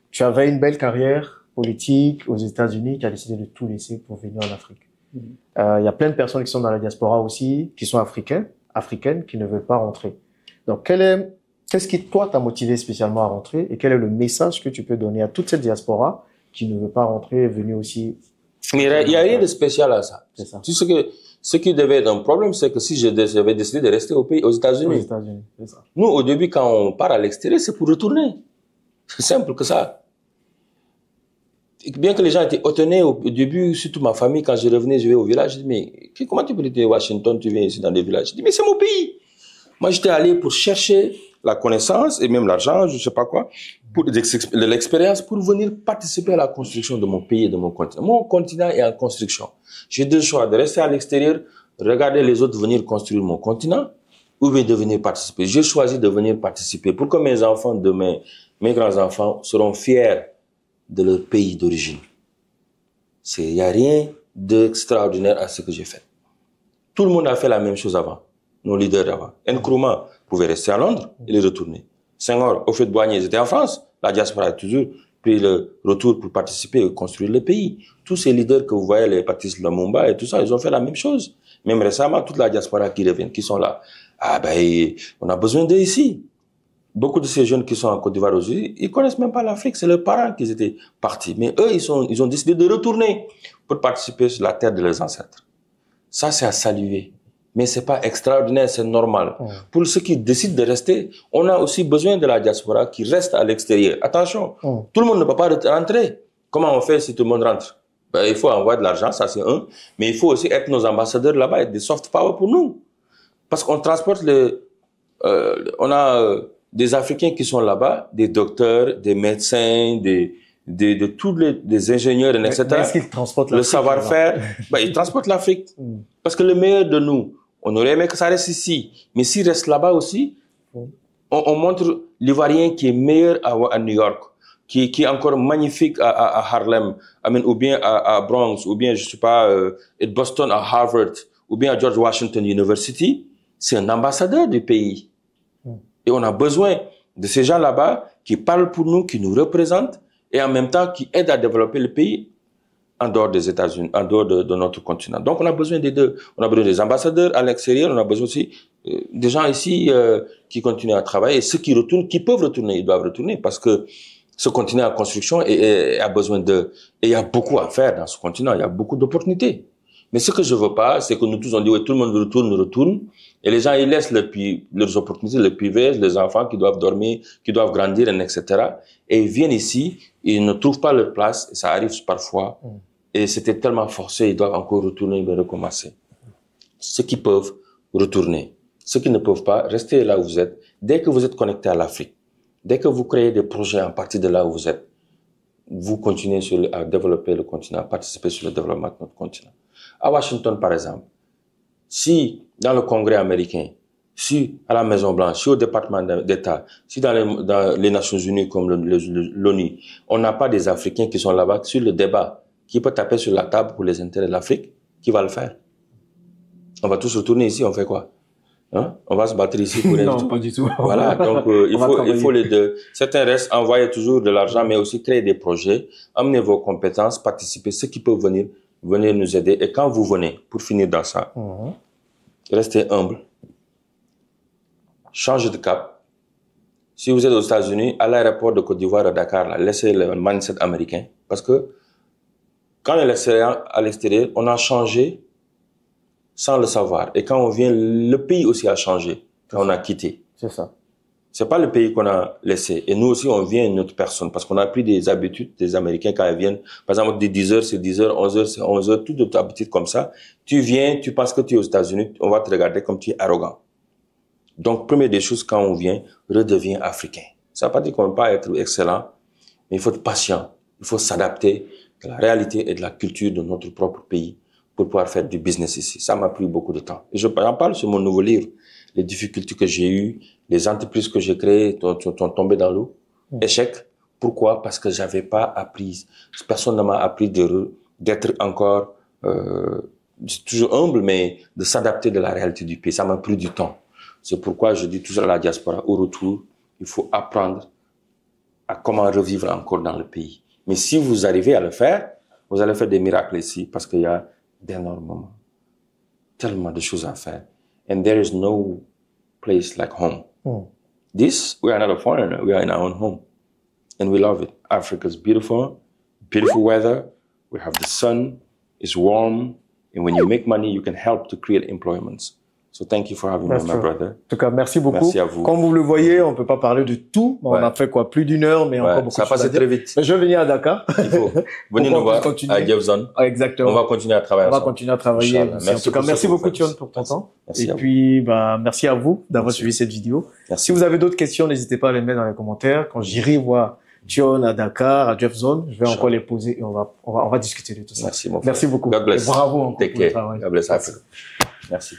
Tu avais une belle carrière politique aux États-Unis, tu as décidé de tout laisser pour venir en Afrique. Il y a plein de personnes qui sont dans la diaspora aussi, qui sont africaines, qui ne veulent pas rentrer. Donc, qu'est-ce qui, toi, t'a motivé spécialement à rentrer et quel est le message que tu peux donner à toute cette diaspora qui ne veut pas rentrer et venir aussi? Mais il n'y a rien de spécial à ça. C'est ça. Tout ce qui devait être un problème, c'est que si j'avais décidé de rester aux États-Unis. C'est ça. Nous, au début, quand on part à l'extérieur, c'est pour retourner. C'est simple que ça. Bien que les gens étaient étonnés au début, surtout ma famille, quand je revenais, je vais au village, je dis, mais comment tu peux être à Washington, tu viens ici dans des villages? Je dis, mais c'est mon pays. Moi, j'étais allé pour chercher la connaissance et même l'argent, je sais pas quoi, pour de l'expérience, pour venir participer à la construction de mon pays et de mon continent. Mon continent est en construction. J'ai deux choix, de rester à l'extérieur, regarder les autres venir construire mon continent, ou bien de venir participer. J'ai choisi de venir participer pour que mes enfants demain, mes grands-enfants seront fiers de leur pays d'origine. Il n'y a rien d'extraordinaire à ce que j'ai fait. Tout le monde a fait la même chose avant. Nos leaders avant. Nkrumah pouvait rester à Londres, il est retourné. Senghor, Houphouët-Boigny, ils étaient en France. La diaspora a toujours pris le retour pour participer et construire le pays. Tous ces leaders que vous voyez, les Patrice Lumumba et tout ça, ils ont fait la même chose. Même récemment, toute la diaspora qui revient, qui sont là. Ah ben, on a besoin d'eux ici. Beaucoup de ces jeunes qui sont en Côte d'Ivoire aujourd'hui, ils connaissent même pas l'Afrique, c'est leurs parents qui étaient partis. Mais eux, ils ont décidé de retourner pour participer sur la terre de leurs ancêtres. Ça, c'est à saluer. Mais c'est pas extraordinaire, c'est normal. Pour ceux qui décident de rester, on a aussi besoin de la diaspora qui reste à l'extérieur. Attention, tout le monde ne peut pas rentrer. Comment on fait si tout le monde rentre? Ben, il faut envoyer de l'argent, ça c'est un. Mais il faut aussi être nos ambassadeurs là-bas, être des soft power pour nous. Parce qu'on transporte on a des Africains qui sont là-bas, des docteurs, des médecins, de tous les ingénieurs, etc. Mais est-ce qu'ils transportent le savoir-faire? Ben, ils transportent l'Afrique. Parce que le meilleur de nous, on aurait aimé que ça reste ici. Mais s'il reste là-bas aussi, on montre l'Ivoirien qui est meilleur à New York, qui est encore magnifique à Harlem, ou bien à Bronx, ou bien, je sais pas, à Boston, à Harvard, ou bien à George Washington University. C'est un ambassadeur du pays. Et on a besoin de ces gens là-bas qui parlent pour nous, qui nous représentent, et en même temps qui aident à développer le pays en dehors des États-Unis, en dehors de notre continent. Donc on a besoin des deux. On a besoin des ambassadeurs à l'extérieur, on a besoin aussi des gens ici qui continuent à travailler. Et ceux qui retournent, qui peuvent retourner, ils doivent retourner parce que ce continent en construction a besoin de... Et il y a beaucoup à faire dans ce continent, il y a beaucoup d'opportunités. Mais ce que je veux pas, c'est que nous tous on dit, ouais, tout le monde retourne. Et les gens, ils laissent leurs opportunités, les privilèges, les enfants qui doivent dormir, qui doivent grandir, etc. Et ils viennent ici, ils ne trouvent pas leur place, et ça arrive parfois. Et c'était tellement forcé, ils doivent encore retourner et recommencer. Ceux qui peuvent, retourner. Ceux qui ne peuvent pas, restez là où vous êtes. Dès que vous êtes connecté à l'Afrique, dès que vous créez des projets en partie de là où vous êtes, vous continuez à développer le continent, à participer sur le développement de notre continent. À Washington, par exemple, si dans le Congrès américain, si à la Maison Blanche, si au département d'État, si dans les Nations Unies comme l'ONU, on n'a pas des Africains qui sont là-bas sur le débat, qui peut taper sur la table pour les intérêts de l'Afrique, qui va le faire? On va tous retourner ici, on fait quoi? Hein? On va se battre ici pour Non, pas du tout. Voilà, donc il faut les deux. Certains restent, envoyer toujours de l'argent, mais aussi créer des projets, amener vos compétences, participer, ceux qui peuvent venir nous aider. Et quand vous venez, pour finir dans ça, restez humble, changez de cap. Si vous êtes aux États-Unis, à l'aéroport de Côte d'Ivoire à Dakar, là, laissez le mindset américain, parce que quand on est à l'extérieur, on a changé sans le savoir. Et quand on vient, le pays aussi a changé quand on a quitté. C'est ça. C'est pas le pays qu'on a laissé. Et nous aussi, on vient une autre personne parce qu'on a pris des habitudes des Américains quand ils viennent. Par exemple, des 10h, c'est 10h, 11h, c'est 11h, toutes d'autres habitudes comme ça. Tu viens, tu penses que tu es aux États-Unis, on va te regarder comme tu es arrogant. Donc, première des choses, quand on vient, redevient africain. Ça ne veut pas dire qu'on ne peut pas être excellent, mais il faut être patient. Il faut s'adapter à la réalité et de la culture de notre propre pays pour pouvoir faire du business ici. Ça m'a pris beaucoup de temps. Et j'en parle sur mon nouveau livre. Les difficultés que j'ai eues, les entreprises que j'ai créées sont tombées dans l'eau. Échec. Pourquoi? Parce que j'avais pas appris. Personne ne m'a appris d'être encore, toujours humble, mais de s'adapter de la réalité du pays. Ça m'a pris du temps. C'est pourquoi je dis toujours à la diaspora, au retour, il faut apprendre à comment revivre encore dans le pays. Mais si vous arrivez à le faire, vous allez faire des miracles ici parce qu'il y a d'énormément, tellement de choses à faire. And there is no place like home. We are not a foreigner. We are in our own home. And we love it. Africa is beautiful, beautiful weather. We have the sun, it's warm. And when you make money, you can help to create employments. So thank you for having me, my brother. En tout cas, merci beaucoup. Merci à vous. Comme vous le voyez, on peut pas parler de tout. On a fait quoi, plus d'1 heure, mais encore beaucoup de choses. Ça passe très vite. Mais je vais venir à Dakar. Il faut. Venez nous voir à Jeffzone. Exactement. On va continuer à travailler ensemble. On va continuer à travailler. En tout cas, merci beaucoup, Tion, pour ton temps. Et puis, merci à vous d'avoir suivi cette vidéo. Si vous avez d'autres questions, n'hésitez pas à les mettre dans les commentaires. Quand j'irai voir Tion à Dakar, à Jeffzone, je vais encore les poser et on va discuter de tout ça. Merci, mon frère. Merci beaucoup. God bless. Et bravo encore pour le travail. God bless Africa. Merci.